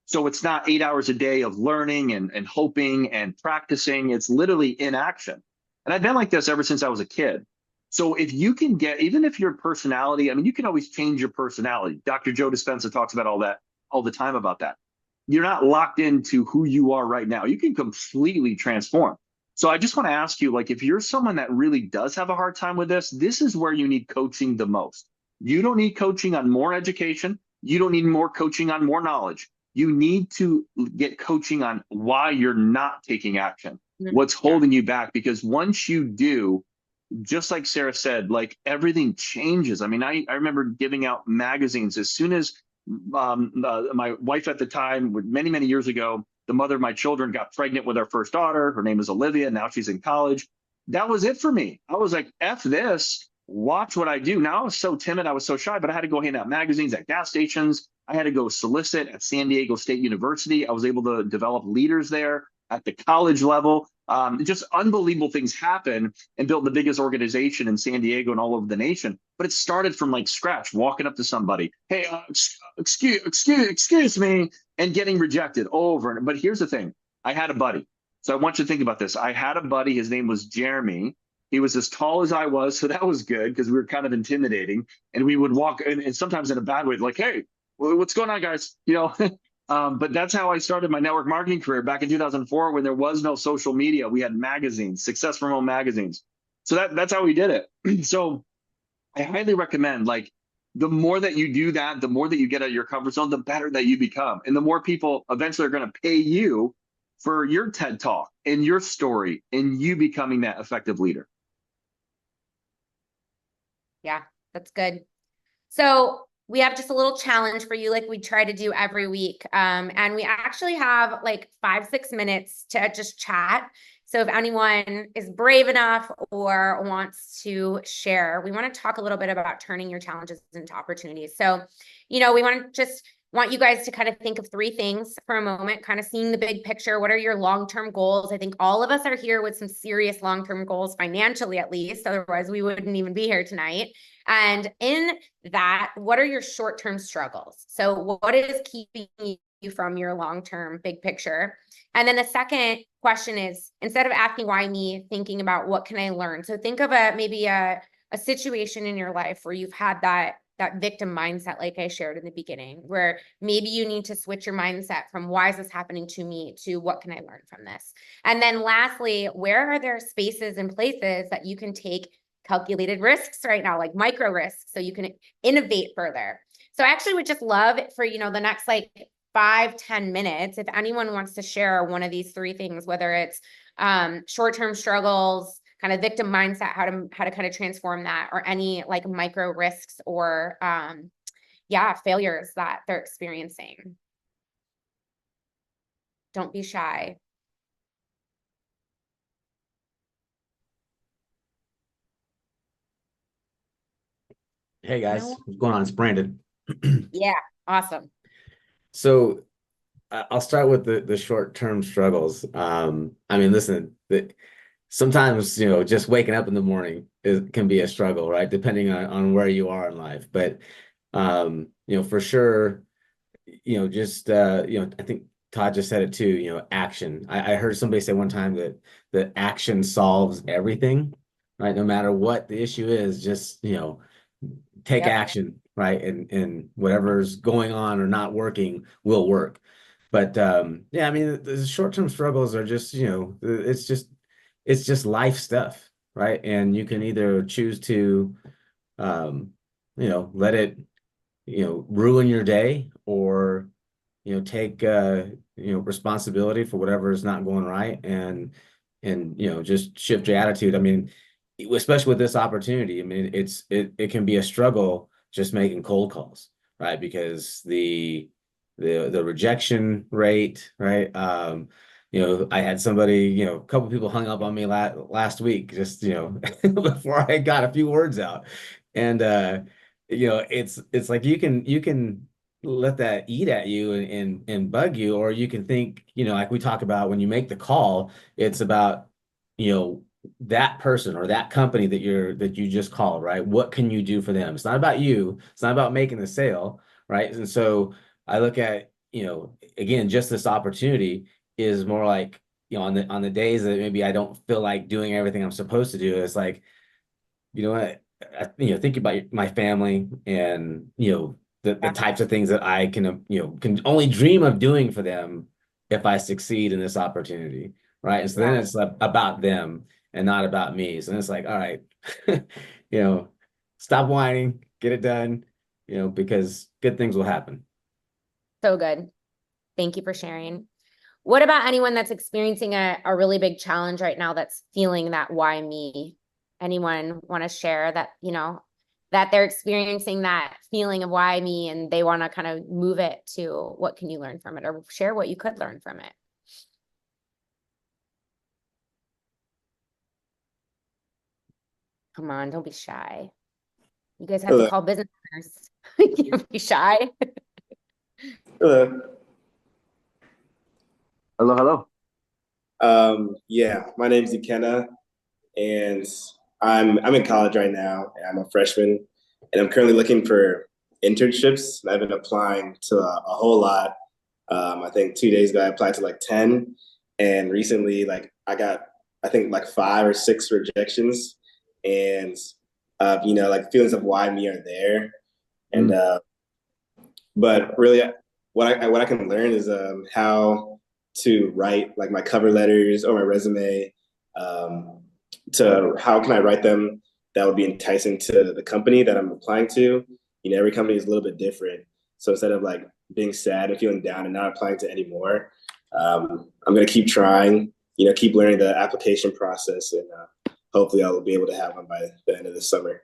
So it's not 8 hours a day of learning and hoping and practicing. It's literally in action. And I've been like this ever since I was a kid. So if you can get, even if your personality, I mean, you can always change your personality. Dr. Joe Dispenza talks about all that all the time about that. You're not locked into who you are right now. You can completely transform. So I just want to ask you, like, if you're someone that really does have a hard time with this is where you need coaching the most. You don't need coaching on more education. You don't need more coaching on more knowledge. You need to get coaching on why you're not taking action. What's holding you back? Because once you do, just like Sarah said, like everything changes. I mean, I remember giving out magazines as soon as my wife at the time, many, many years ago, the mother of my children got pregnant with our first daughter. Her name is Olivia. Now she's in college. That was it for me. I was like, F this, watch what I do. Now I was so timid. I was so shy, but I had to go hand out magazines at gas stations. I had to go solicit at San Diego State University. I was able to develop leaders there at the college level. Just unbelievable things happen and built the biggest organization in San Diego and all over the nation. But it started from like scratch, walking up to somebody, hey, excuse me, and getting rejected over. But here's the thing. I had a buddy. So I want you to think about this. I had a buddy. His name was Jeremy. He was as tall as I was. So that was good because we were kind of intimidating. And we would walk and sometimes in a bad way, like, hey, what's going on, guys? But that's how I started my network marketing career back in 2004 when there was no social media. We had magazines, Success from Home magazines. So that's how we did it. So I highly recommend, like, the more that you do that, the more that you get out of your comfort zone, the better that you become. And the more people eventually are going to pay you for your TED Talk and your story and you becoming that effective leader. Yeah, that's good. So we have just a little challenge for you, like we try to do every week. And we actually have like 5-6 minutes to just chat. So if anyone is brave enough or wants to share, we want to talk a little bit about turning your challenges into opportunities. So, we want you guys to kind of think of 3 things for a moment, kind of seeing the big picture. What are your long-term goals? I think all of us are here with some serious long-term goals, financially at least. Otherwise, we wouldn't even be here tonight. And in that, what are your short-term struggles? So what is keeping you from your long-term big picture? And then the second question is, instead of asking why me, thinking about what can I learn? So think of maybe a situation in your life where you've had that victim mindset, like I shared in the beginning, where maybe you need to switch your mindset from why is this happening to me to what can I learn from this? And then lastly, where are there spaces and places that you can take calculated risks right now, like micro risks, so you can innovate further? So I actually would just love for, the next like 5-10 minutes, if anyone wants to share one of these 3 things, whether it's short-term struggles, kind of victim mindset, how to kind of transform that, or any like micro risks or failures that they're experiencing. Don't be shy. Hey guys, what's going on? It's Brandon. Yeah, awesome. So I'll start with the short-term struggles. Listen, sometimes just waking up in the morning can be a struggle, right? Depending on where you are in life. But for sure, I think Todd just said it too. Action. I heard somebody say one time that action solves everything, right? No matter what the issue is, just take action, right? And whatever's going on or not working will work. But the short-term struggles are just, it's just life stuff, right? And you can either choose to let it, ruin your day, or take responsibility for whatever is not going right, and just shift your attitude. Especially with this opportunity, it can be a struggle just making cold calls, right? Because the rejection rate, right? I had somebody, a couple people hung up on me last week, just before I got a few words out. And it's like you can let that eat at you and bug you, or you can think, like we talk about, when you make the call, it's about that person or that company that you just called, right? What can you do for them? It's not about you. It's not about making the sale, right? And so I look at, again, just this opportunity is more like, on the days that maybe I don't feel like doing everything I'm supposed to do, it's like, what, think about my family, and the types of things that I can only dream of doing for them if I succeed in this opportunity, right? And so then it's about them and not about me. So then it's like, all right, stop whining, get it done, because good things will happen. So good. Thank you for sharing. What about anyone that's experiencing a really big challenge right now that's feeling that why me? Anyone want to share that, that they're experiencing that feeling of why me, and they want to kind of move it to what can you learn from it, or share what you could learn from it? Come on, don't be shy. You guys have to call business owners. You can't be shy. Hello. Hello. Yeah, my name's Ikenna, and I'm in college right now, and I'm a freshman, and I'm currently looking for internships. And I've been applying to a whole lot. I think 2 days ago I applied to like 10, and recently I got, I think, like 5 or 6 rejections, and feelings of why me are there, and but really what I can learn is how to write like my cover letters or my resume, to how can I write them that would be enticing to the company that I'm applying to. Every company is a little bit different. So instead of like being sad and feeling down and not applying to any more, I'm going to keep trying, keep learning the application process, and hopefully I'll be able to have one by the end of the summer.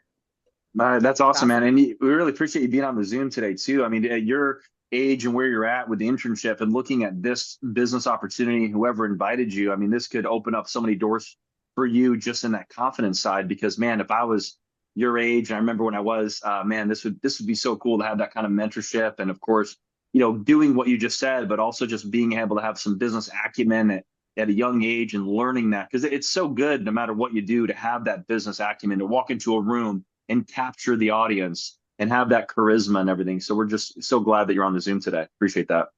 That's awesome, man. Awesome. And we really appreciate you being on the Zoom today too. I mean, at your age and where you're at with the internship and looking at this business opportunity, whoever invited you, I mean, this could open up so many doors for you just in that confidence side. Because man, if I was your age, and I remember when I was, man, this would be so cool to have that kind of mentorship. And of course, doing what you just said, but also just being able to have some business acumen at a young age and learning that, because it's so good no matter what you do to have that business acumen, to walk into a room and capture the audience and have that charisma and everything. So we're just so glad that you're on the Zoom today. Appreciate that.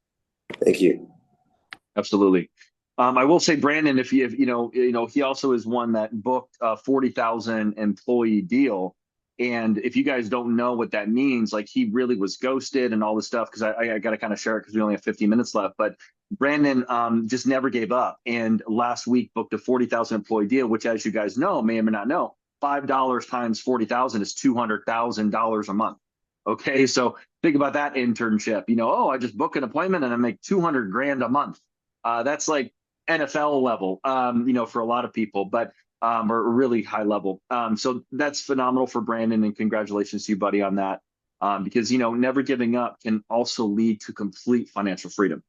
Thank you. Absolutely. I will say, Brandon, if he also is one that booked a 40,000 employee deal. And if you guys don't know what that means, like he really was ghosted and all this stuff, because I got to kind of share it because we only have 15 minutes left. But Brandon just never gave up. And last week booked a 40,000 employee deal, which, as you guys know, may or may not know, $5 times 40,000 is $200,000 a month. Okay, so think about that internship. Oh, I just book an appointment and I make 200 grand a month. That's like NFL level, for a lot of people, but or really high level. So that's phenomenal for Brandon, and congratulations to you, buddy, on that. Because never giving up can also lead to complete financial freedom.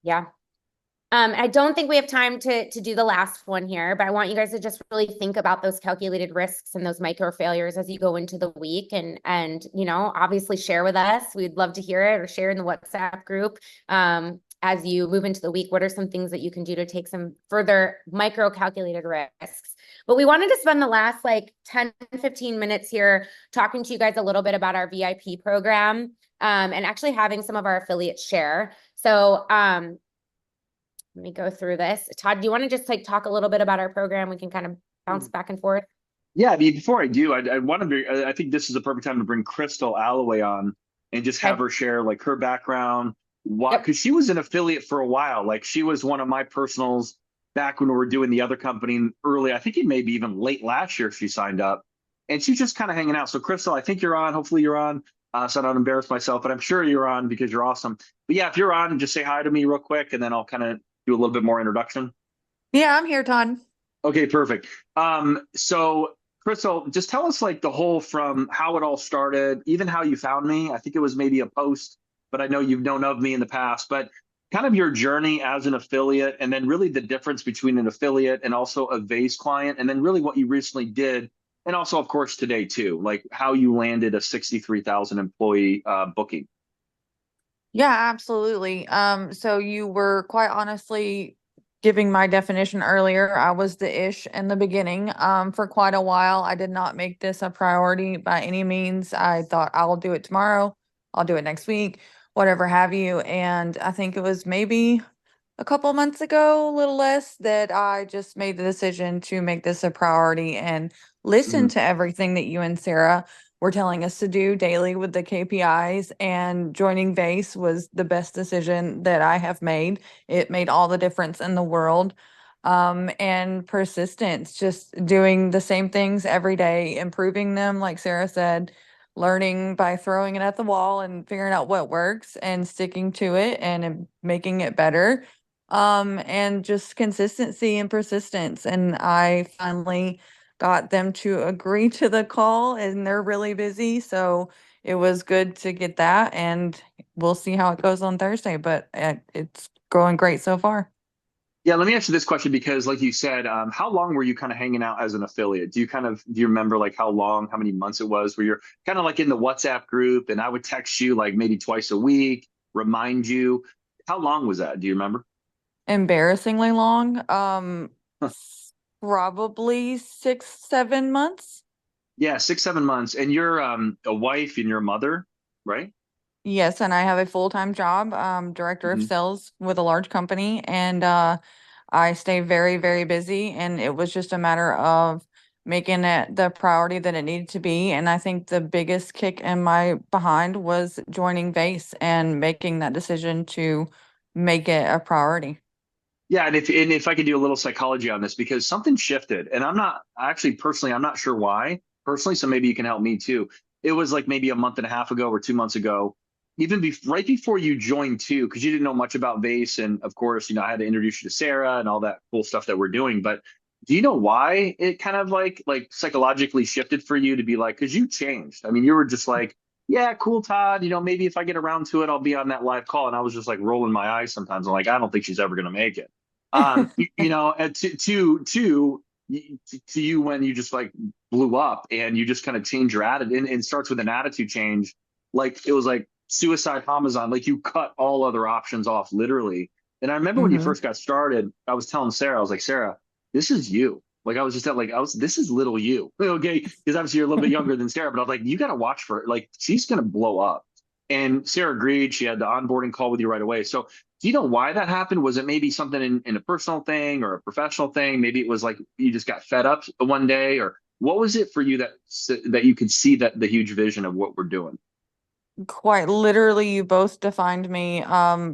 Yeah. I don't think we have time to do the last one here, but I want you guys to just really think about those calculated risks and those micro failures as you go into the week, and obviously share with us. We'd love to hear it, or share in the WhatsApp group. As you move into the week, what are some things that you can do to take some further micro calculated risks? But we wanted to spend the last 10, 15 minutes here talking to you guys a little bit about our VIP program, and actually having some of our affiliates share. So, let me go through this. Todd, do you want to just talk a little bit about our program? We can kind of bounce back and forth. Yeah, I mean, before I do, I want to be, I think this is the perfect time to bring Crystal Alloway on and just have her share her background. Why? Because she was an affiliate for a while. She was one of my personals back when we were doing the other company early. I think it maybe even late last year she signed up, and she's just kind of hanging out. So Crystal, I think you're on. Hopefully you're on. So I don't embarrass myself, but I'm sure you're on because you're awesome. But yeah, if you're on, just say hi to me real quick, and then I'll kind of do a little bit more introduction. Yeah, I'm here, Todd. Okay, perfect. So Crystal, just tell us the whole, from how it all started, even how you found me. I think it was maybe a post, but I know you've known of me in the past, but kind of your journey as an affiliate, and then really the difference between an affiliate and also a VASE client, and then really what you recently did. And also, of course, today too, how you landed a 63,000 employee booking. Yeah, absolutely. So you were quite honestly giving my definition earlier. I was the ish in the beginning. For quite a while, I did not make this a priority by any means. I thought I'll do it tomorrow, I'll do it next week, whatever have you. And I think it was maybe a couple months ago, a little less, that I just made the decision to make this a priority and listen to everything that you and Sarah were telling us to do daily with the KPIs. And joining VASE was the best decision that I have made. It made all the difference in the world. And persistence, just doing the same things every day, improving them, like Sarah said, learning by throwing it at the wall and figuring out what works and sticking to it and making it better. And just consistency and persistence. And I finally got them to agree to the call, and they're really busy. So it was good to get that, and we'll see how it goes on Thursday, but it's going great so far. Yeah, let me ask you this question, because like you said, how long were you kind of hanging out as an affiliate? Do you remember how long, how many months it was where you're kind of in the WhatsApp group, and I would text you maybe twice a week, remind you? How long was that? Do you remember? Embarrassingly long. Probably 6, 7 months. Yeah, 6, 7 months. And you're a wife and you're a mother, right? Yes, and I have a full-time job, director of sales with a large company, and I stay very, very busy, and it was just a matter of making it the priority that it needed to be. And I think the biggest kick in my behind was joining VASE and making that decision to make it a priority. Yeah, and if I could do a little psychology on this, because something shifted, and I'm not sure why personally, so maybe you can help me too. It was maybe a month and a half ago or 2 months ago, even right before you joined too, because you didn't know much about VASE, and of course, I had to introduce you to Sarah and all that cool stuff that we're doing. But Do you know why it kind of like psychologically shifted for you to be like, because you changed. I mean, you were just like, yeah, cool, Todd. Maybe if I get around to it, I'll be on that live call. And I was just like rolling my eyes sometimes. I'm like, I don't think she's ever gonna make it. And to you when you just like blew up and you just kind of change your attitude and starts with an attitude change. Like it was like suicide homicide, like you cut all other options off literally. And I remember when you Mhm. first got started, I was telling Sarah, I was like, Sarah, this is you. Like I was just at like this is little you. Okay. Because obviously you're a little bit younger than Sarah, but I was like, you gotta watch for it. Like she's gonna blow up. And Sarah agreed. She had the onboarding call with you right away. So do you know why that happened? Was it maybe something in a personal thing or a professional thing? Maybe it was like you just got fed up one day, or what was it for you that you could see that the huge vision of what we're doing? Quite literally, you both defined me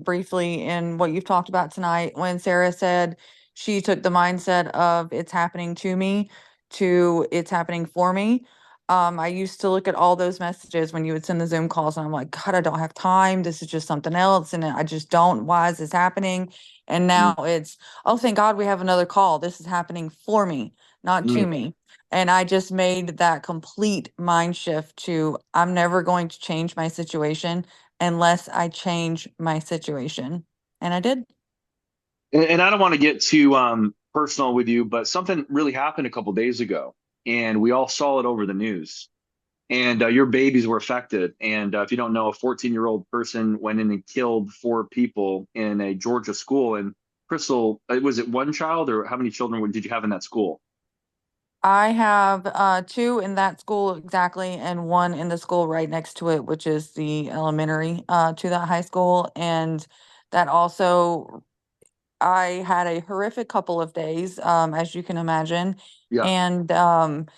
briefly in what you've talked about tonight when Sarah said she took the mindset of it's happening to me to it's happening for me. I used to look at all those messages when you would send the Zoom calls and I'm like, God, I don't have time. This is just something else. And I just don't. Why is this happening? And now it's, oh, thank God we have another call. This is happening for me, not to Mm-hmm. me. And I just made that complete mind shift to I'm never going to change my situation unless I change my situation. And I did. And I don't want to get too personal with you, but something really happened a couple days ago, and we all saw it over the news. And your babies were affected. And if you don't know, a 14-year-old person went in and killed 4 people in a Georgia school. And Crystal, was it one child, or how many children did you have in that school? I have two in that school exactly, and one in the school right next to it, which is the elementary to that high school. And that also I had a horrific couple of days, as you can imagine. Yeah. And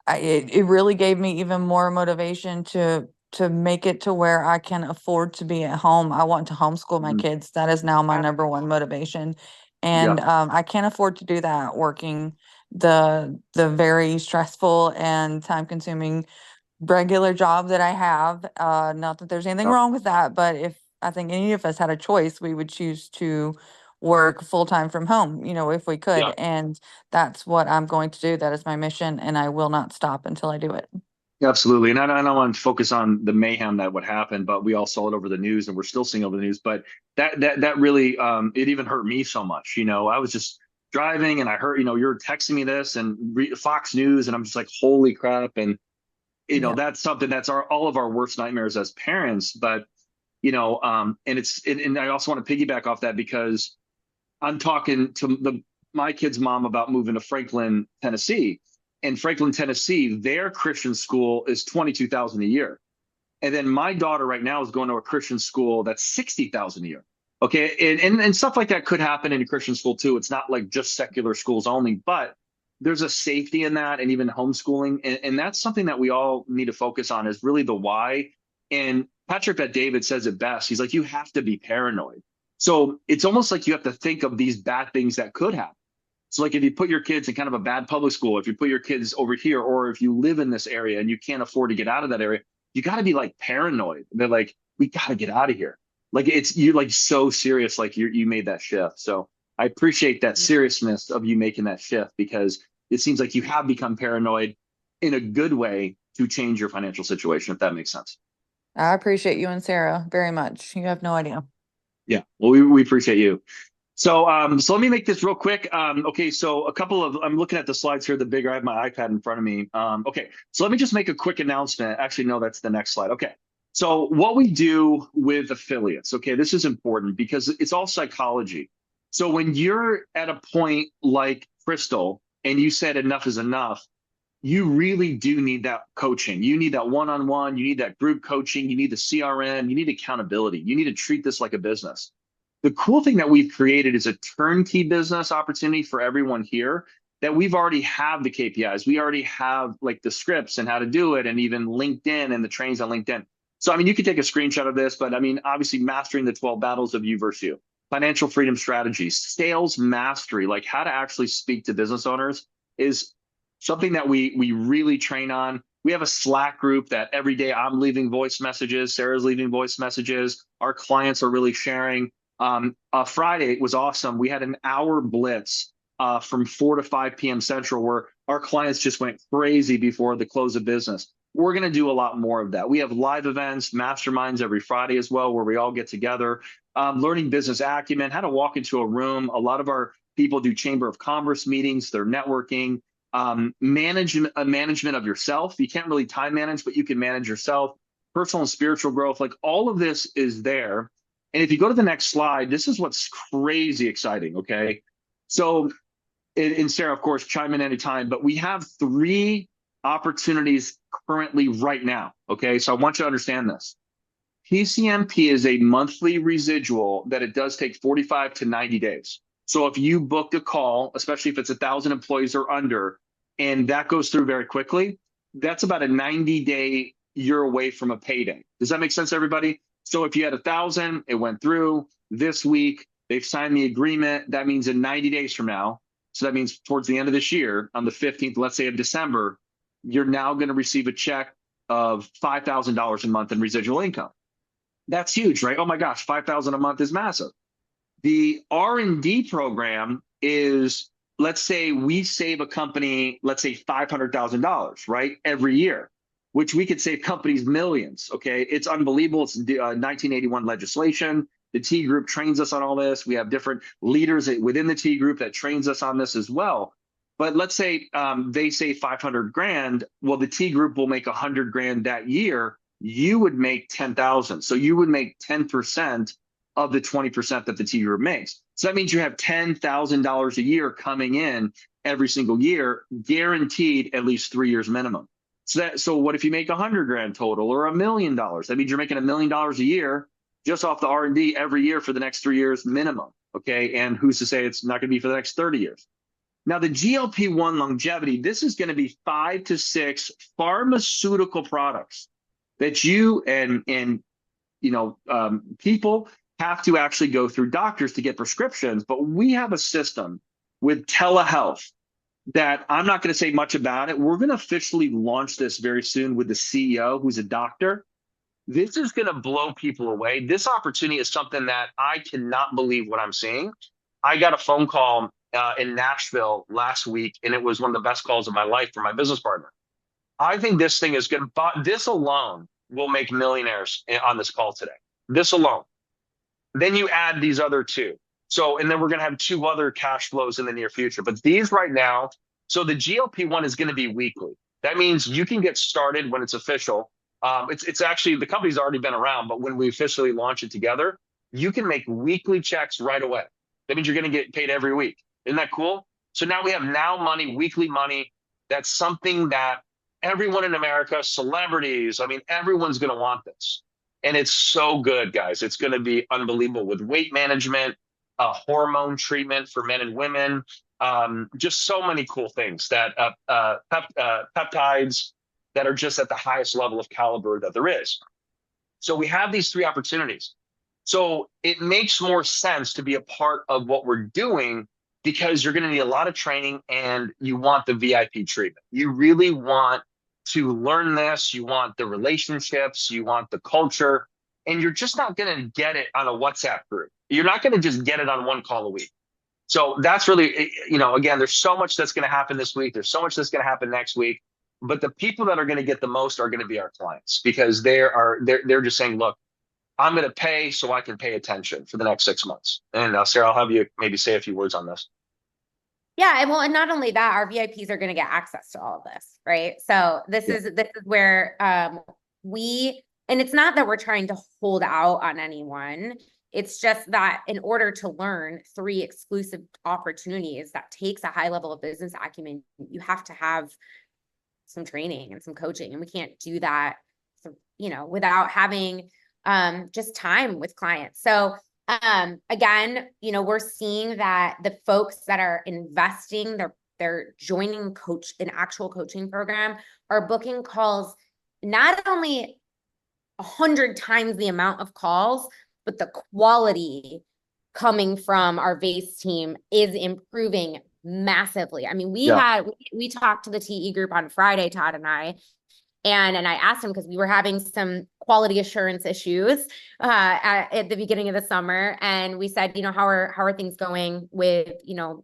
it really gave me even more motivation to make it to where I can afford to be at home. I want to homeschool my Mhm. kids. That is now my number one motivation. Yeah. And I can't afford to do that working the very stressful and time consuming regular job that I have. Not that there's anything Yeah. wrong with that, but if I think any of us had a choice, we would choose to work full time from home, if we could. Yeah. And that's what I'm going to do. That is my mission, and I will not stop until I do it. Absolutely. And I don't want to focus on the mayhem that would happen, but we all saw it over the news and we're still seeing over the news. But that really it even hurt me so much. I was just driving and I heard, you're texting me this and Fox News, and I'm just like, holy crap. And Yeah. that's something that's all of our worst nightmares as parents. But and I also want to piggyback off that because I'm talking to my kid's mom about moving to Franklin, Tennessee. In Franklin, Tennessee, their Christian school is 22,000 a year. And then my daughter right now is going to a Christian school that's 60,000 a year. Okay. And stuff like that could happen in a Christian school too. It's not like just secular schools only, but there's a safety in that, and even homeschooling. And that's something that we all need to focus on, is really the why. And Patrick Bet-David says it best. He's like, you have to be paranoid. So it's almost like you have to think of these bad things that could happen. So like if you put your kids in kind of a bad public school, if you put your kids over here, or if you live in this area and you can't afford to get out of that area, you got to be like paranoid. They're like, we got to get out of here. Like you're like so serious, like you made that shift. So I appreciate that seriousness of you making that shift, because it seems like you have become paranoid in a good way to change your financial situation, if that makes sense. I appreciate you and Sarah very much. You have no idea. Yeah. Well, we appreciate you. So let me make this real quick. Okay, so I'm looking at the slides here, the bigger, I have my iPad in front of me. Okay, so let me just make a quick announcement. Actually, no, that's the next slide. Okay, so what we do with affiliates, okay, this is important because it's all psychology. So when you're at a point like Crystal and you said enough is enough, you really do need that coaching. You need that one-on-one, you need that group coaching, you need the CRM, you need accountability. You need to treat this like a business. The cool thing that we've created is a turnkey business opportunity for everyone here, that we've already have the KPIs. We already have like the scripts and how to do it, and even LinkedIn and the trainings on LinkedIn. So, I mean, you could take a screenshot of this, but I mean, obviously mastering the 12 battles of you versus you, financial freedom strategies, sales mastery, like how to actually speak to business owners, is something that we really train on. We have a Slack group that every day I'm leaving voice messages, Sarah's leaving voice messages. Our clients are really sharing. Friday was awesome. We had an hour blitz from 4 to 5 p.m. Central, where our clients just went crazy before the close of business. We're going to do a lot more of that. We have live events, masterminds every Friday as well, where we all get together, learning business acumen, how to walk into a room. A lot of our people do Chamber of Commerce meetings, they're networking, management of yourself. You can't really time manage, but you can manage yourself, personal and spiritual growth. Like all of this is there. And if you go to the next slide, this is what's crazy exciting. Okay. So, and Sarah, of course, chime in anytime, but we have 3 opportunities currently right now. Okay. So I want you to understand this. PCMP is a monthly residual that it does take 45 to 90 days. So if you booked a call, especially if it's 1,000 employees or under, and that goes through very quickly, that's about a 90-day, you're away from a payday. Does that make sense, everybody? So if you had 1,000, it went through this week, they've signed the agreement. That means in 90 days from now, so that means towards the end of this year, on the 15th, let's say of December, you're now going to receive a check of $5,000 a month in residual income. That's huge, right? Oh my gosh, $5,000 a month is massive. The R&D program is, let's say we save a company, let's say $500,000, right? Every year, which we could save companies millions. Okay. It's unbelievable. It's 1981 legislation. The T group trains us on all this. We have different leaders within the T group that trains us on this as well. But let's say they say 500 grand. Well, the T group will make 100 grand that year. You would make 10,000. So you would make 10% of the 20% that the T group makes. So that means you have $10,000 a year coming in every single year, guaranteed at least 3 years minimum. So what if you make 100 grand total or $1 million? That means you're making $1 million a year just off the R&D every year for the next 3 years minimum. Okay. And who's to say it's not going to be for the next 30 years? Now, the GLP-1 longevity, this is going to be 5 to 6 pharmaceutical products that you and people have to actually go through doctors to get prescriptions. But we have a system with telehealth that I'm not going to say much about it. We're going to officially launch this very soon with the CEO, who's a doctor. This is going to blow people away. This opportunity is something that I cannot believe what I'm seeing. I got a phone call in Nashville last week, and it was one of the best calls of my life from my business partner. I think this thing is going to, this alone will make millionaires on this call today. This alone. Then you add these other 2. So, and then we're going to have 2 other cash flows in the near future. But these right now, so the GLP-1 is going to be weekly. That means you can get started when it's official. It's actually, the company's already been around, but when we officially launch it together, you can make weekly checks right away. That means you're going to get paid every week. Isn't that cool? So now we have now money, weekly money. That's something that everyone in America, celebrities, I mean, everyone's going to want this. And it's so good, guys. It's going to be unbelievable with weight management, hormone treatment for men and women, just so many cool things that peptides that are just at the highest level of caliber that there is. So we have these 3 opportunities. So it makes more sense to be a part of what we're doing because you're going to need a lot of training and you want the VIP treatment. You really want to learn this. You want the relationships, you want the culture, and you're just not going to get it on a WhatsApp group. You're not going to just get it on 1 call a week. So that's really, again, there's so much that's going to happen this week. There's so much that's going to happen next week. But the people that are going to get the most are going to be our clients because they're just saying, look, I'm going to pay so I can pay attention for the next 6 months. And Sarah, I'll have you maybe say a few words on this. Yeah, and well, and not only that, our VIPs are going to get access to all of this, right? So this is where and it's not that we're trying to hold out on anyone. It's just that in order to learn 3 exclusive opportunities that takes a high level of business acumen, you have to have some training and some coaching, and we can't do that, without having just time with clients. So again, we're seeing that the folks that are investing, they're joining an actual coaching program, are booking calls, not only 100 times the amount of calls, but the quality coming from our VASE team is improving massively. I mean, we talked to the TE group on Friday, Todd and I, And I asked him because we were having some quality assurance issues at the beginning of the summer. And we said, how are things going with,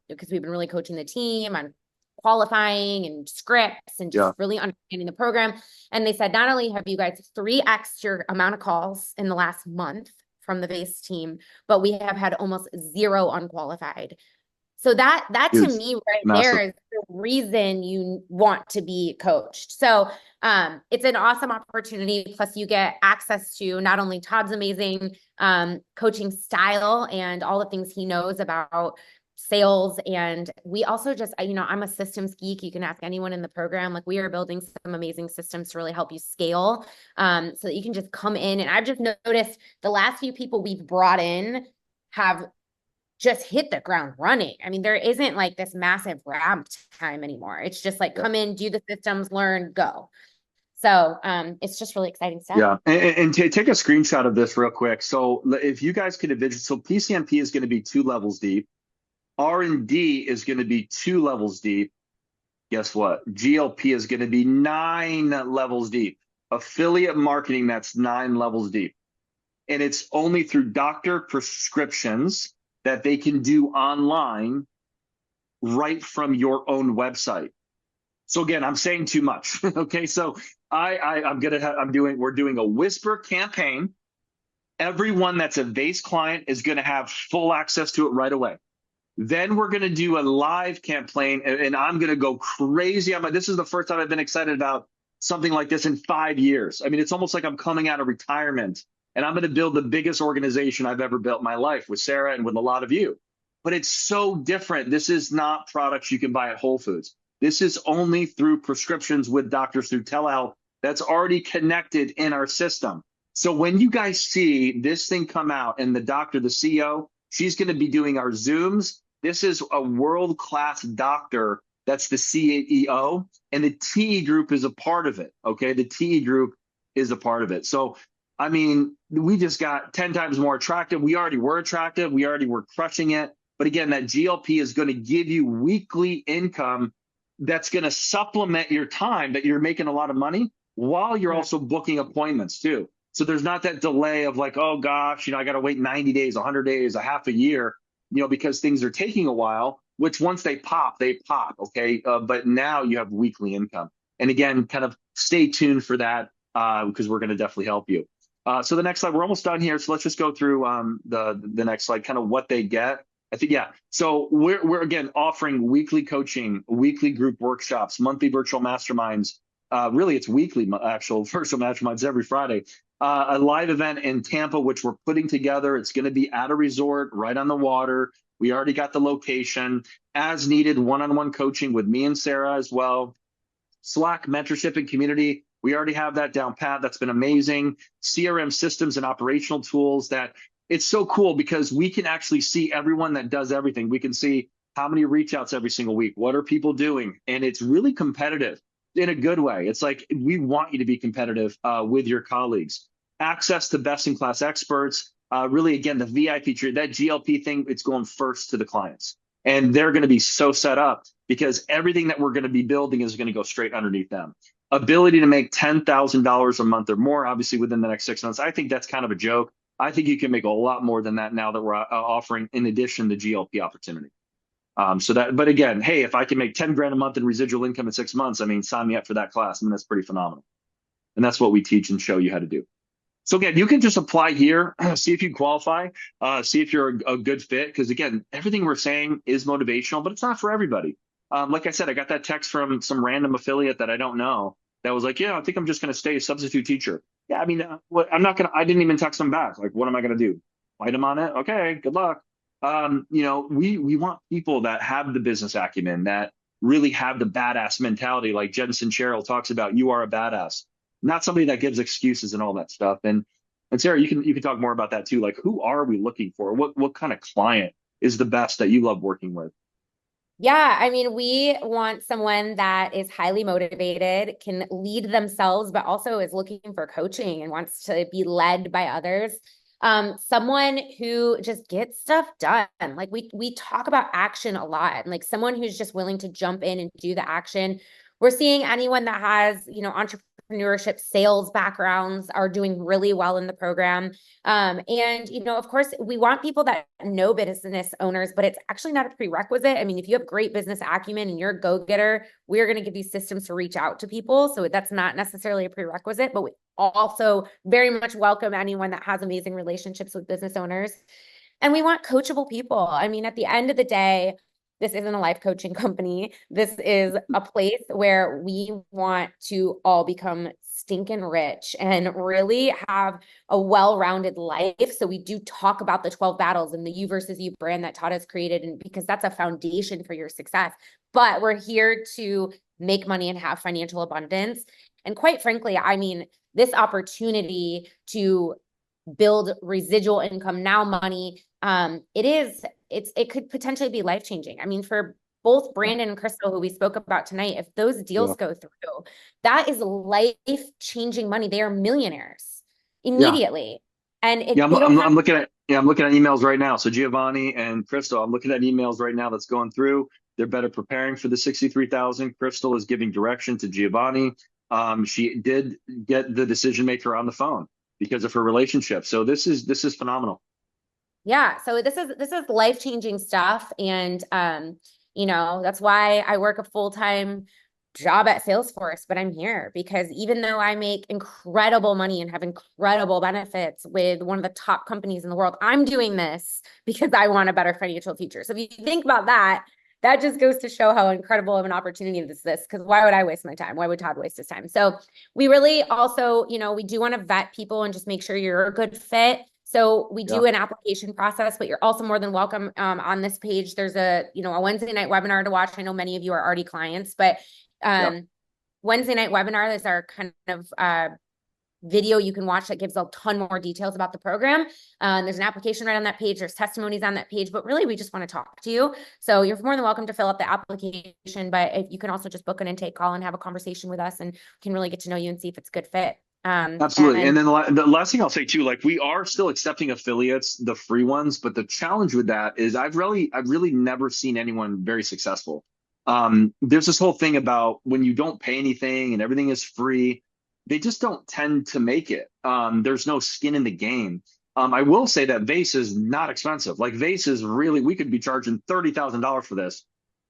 because we've been really coaching the team on qualifying and scripts and just really understanding the program. And they said, not only have you guys 3x your amount of calls in the last month from the base team, but we have had almost 0 unqualified. So that to me right there is the reason you want to be coached. So it's an awesome opportunity. Plus you get access to not only Todd's amazing coaching style and all the things he knows about sales. And we also just, I'm a systems geek. You can ask anyone in the program. Like, we are building some amazing systems to really help you scale so that you can just come in. And I've just noticed the last few people we've brought in have just hit the ground running. I mean, there isn't like this massive ramp time anymore. It's just like, come in, do the systems, learn, go. So it's just really exciting stuff. Yeah. And take a screenshot of this real quick. So if you guys could envision, so PCMP is going to be 2 levels deep. R&D is going to be 2 levels deep. Guess what? GLP is going to be 9 levels deep. Affiliate marketing, that's 9 levels deep. And it's only through doctor prescriptions that they can do online right from your own website. So again, I'm saying too much. Okay. So we're doing a whisper campaign. Everyone that's a base client is going to have full access to it right away. Then we're going to do a live campaign, and I'm going to go crazy. This is the first time I've been excited about something like this in 5 years. I mean, it's almost like I'm coming out of retirement, and I'm going to build the biggest organization I've ever built in my life with Sarah and with a lot of you. But it's so different. This is not products you can buy at Whole Foods. This is only through prescriptions with doctors through telehealth that's already connected in our system. So when you guys see this thing come out and the doctor, the CEO, she's going to be doing our Zooms. This is a world-class doctor. That's the CEO, and the TE group is a part of it. Okay, the TE group is a part of it. So, I mean, we just got 10 times more attractive. We already were attractive. We already were crushing it. But again, that GLP is going to give you weekly income that's going to supplement your time that you're making a lot of money while you're also booking appointments too. So there's not that delay of like, oh gosh, I got to wait 90 days, 100 days, a half a year, because things are taking a while, which once they pop, okay? But now you have weekly income. And again, kind of stay tuned for that because we're going to definitely help you. So the next slide, we're almost done here. So let's just go through the next slide, kind of what they get. I think, yeah. So we're again offering weekly coaching, weekly group workshops, monthly virtual masterminds. Really, it's weekly actual virtual masterminds every Friday. A live event in Tampa, which we're putting together. It's going to be at a resort right on the water. We already got the location. As needed, one-on-one coaching with me and Sarah as well. Slack mentorship and community. We already have that down pat. That's been amazing. CRM systems and operational tools that it's so cool because we can actually see everyone that does everything. We can see how many reach outs every single week. What are people doing? And it's really competitive in a good way. It's like, we want you to be competitive with your colleagues. Access to best-in-class experts. Really, again, the VIP treat, that GLP thing, it's going first to the clients. And they're going to be so set up because everything that we're going to be building is going to go straight underneath them. Ability to make $10,000 a month or more, obviously within the next 6 months. I think that's kind of a joke. I think you can make a lot more than that now that we're offering, in addition, the GLP opportunity. But again, hey, if I can make 10 grand a month in residual income in 6 months, I mean, sign me up for that class. I mean, that's pretty phenomenal. And that's what we teach and show you how to do. So again, you can just apply here, see if you qualify, see if you're a good fit. Because again, everything we're saying is motivational, but it's not for everybody. Like I said, I got that text from some random affiliate that I don't know that was like, yeah, I think I'm just going to stay a substitute teacher. Yeah, I mean, I didn't even text them back. Like, what am I going to do? Fight them on it? Okay, good luck. We want people that have the business acumen, that really have the badass mentality, like Jensen Sherrill talks about. You are a badass, not somebody that gives excuses and all that stuff. And Sarah, you can talk more about that too. Like, who are we looking for? What kind of client is the best that you love working with? Yeah, I mean, we want someone that is highly motivated, can lead themselves, but also is looking for coaching and wants to be led by others. Someone who just gets stuff done. Like we talk about action a lot, and like someone who's just willing to jump in and do the action. We're seeing anyone that has, entrepreneurship, sales backgrounds are doing really well in the program. And, you know, of course, we want people that know business owners, but it's actually not a prerequisite. I mean, if you have great business acumen and you're a go-getter, we're going to give you systems to reach out to people. So that's not necessarily a prerequisite, but we also very much welcome anyone that has amazing relationships with business owners. And we want coachable people. I mean, at the end of the day, this isn't a life coaching company. This is a place where we want to all become stinking rich and really have a well-rounded life. So we do talk about the 12 battles and the You versus You brand that Todd has created, and because that's a foundation for your success. But we're here to make money and have financial abundance. And quite frankly, I mean, this opportunity to build residual income now money, it could potentially be life-changing. I mean, for both Brandon and Crystal, who we spoke about tonight, if those deals go through, that is life-changing money. They are millionaires immediately. And if Yeah, they don't have, I'm looking at emails right now. So Giovanni and Crystal, I'm looking at emails right now that's going through. They're better preparing for the 63,000. Crystal is giving direction to Giovanni. She did get the decision maker on the phone because of her relationship. So this is phenomenal. yeah, so this is life-changing stuff. And you know, that's why I work a full-time job at Salesforce, but I'm here because even though I make incredible money and have incredible benefits with one of the top companies in the world, I'm doing this because I want a better financial future. So if you think about that, that just goes to show how incredible of an opportunity this is. Because why would I waste my time? Why would Todd waste his time? So we really also, you know, we do want to vet people and just make sure you're a good fit. So we do an application process, but you're also more than welcome on this page. There's a Wednesday night webinar to watch. I know many of you are already clients, but Wednesday night webinar is our kind of video you can watch that gives a ton more details about the program. There's an application right on that page. There's testimonies on that page, but really we just want to talk to you. So you're more than welcome to fill out the application, but if you can also just book an intake call and have a conversation with us and can really get to know you and see if it's a good fit. Absolutely. And then the last thing I'll say too, like we are still accepting affiliates, the free ones, but the challenge with that is I've really never seen anyone very successful. There's this whole thing about when you don't pay anything and everything is free, they just don't tend to make it. There's no skin in the game. I will say that Vase is not expensive. Like Vase is really, we could be charging $30,000 for this,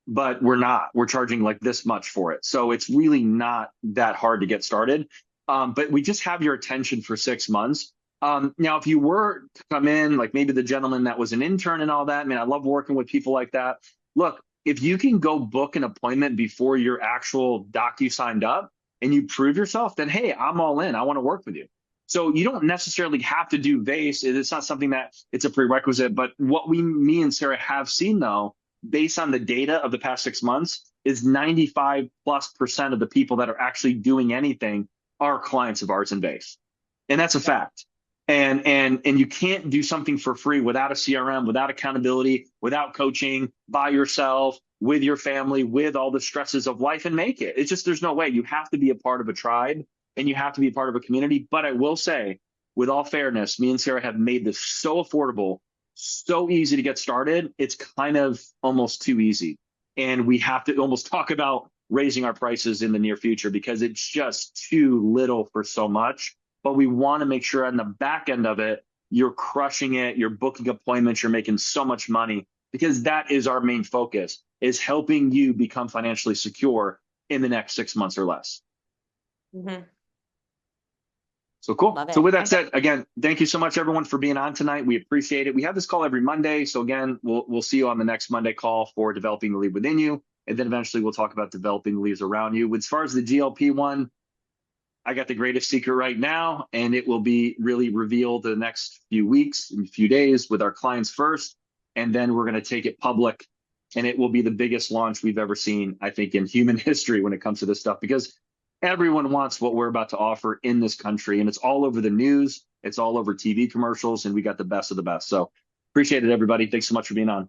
but we're not. We're charging like this much for it. So it's really not that hard to get started. But we just have your attention for 6 months. Now, if you were to come in, like maybe the gentleman that was an intern and all that, I mean, I love working with people like that. Look, if you can go book an appointment before your actual docu signed up and you prove yourself, then, hey, I'm all in. I want to work with you. So you don't necessarily have to do Vase. It's not something that it's a prerequisite. But what me and Sarah have seen, though, based on the data of the past 6 months, is 95+% of the people that are actually doing anything are clients of ours in Vase. And that's a fact. And you can't do something for free without a CRM, without accountability, without coaching, by yourself, with your family, with all the stresses of life and make it. It's just, there's no way. You have to be a part of a tribe and you have to be a part of a community. But I will say, with all fairness, me and Sarah have made this so affordable, so easy to get started. It's kind of almost too easy. And we have to almost talk about raising our prices in the near future because it's just too little for so much. But we want to make sure on the back end of it, you're crushing it, you're booking appointments, you're making so much money, because that is our main focus, is helping you become financially secure in the next 6 months or less. Mm-hmm. So cool. Love it. So with that said, again, thank you so much, everyone, for being on tonight. We appreciate it. We have this call every Monday. So again, we'll see you on the next Monday call for developing the lead within you. And then eventually we'll talk about developing leads around you. As far as the GLP-1, I got the greatest secret right now, and it will be really revealed the next few weeks and few days with our clients first. And then we're going to take it public, and it will be the biggest launch we've ever seen, I think, in human history when it comes to this stuff, because everyone wants what we're about to offer in this country. And it's all over the news. It's all over TV commercials, and we got the best of the best. So appreciate it, everybody. Thanks so much for being on.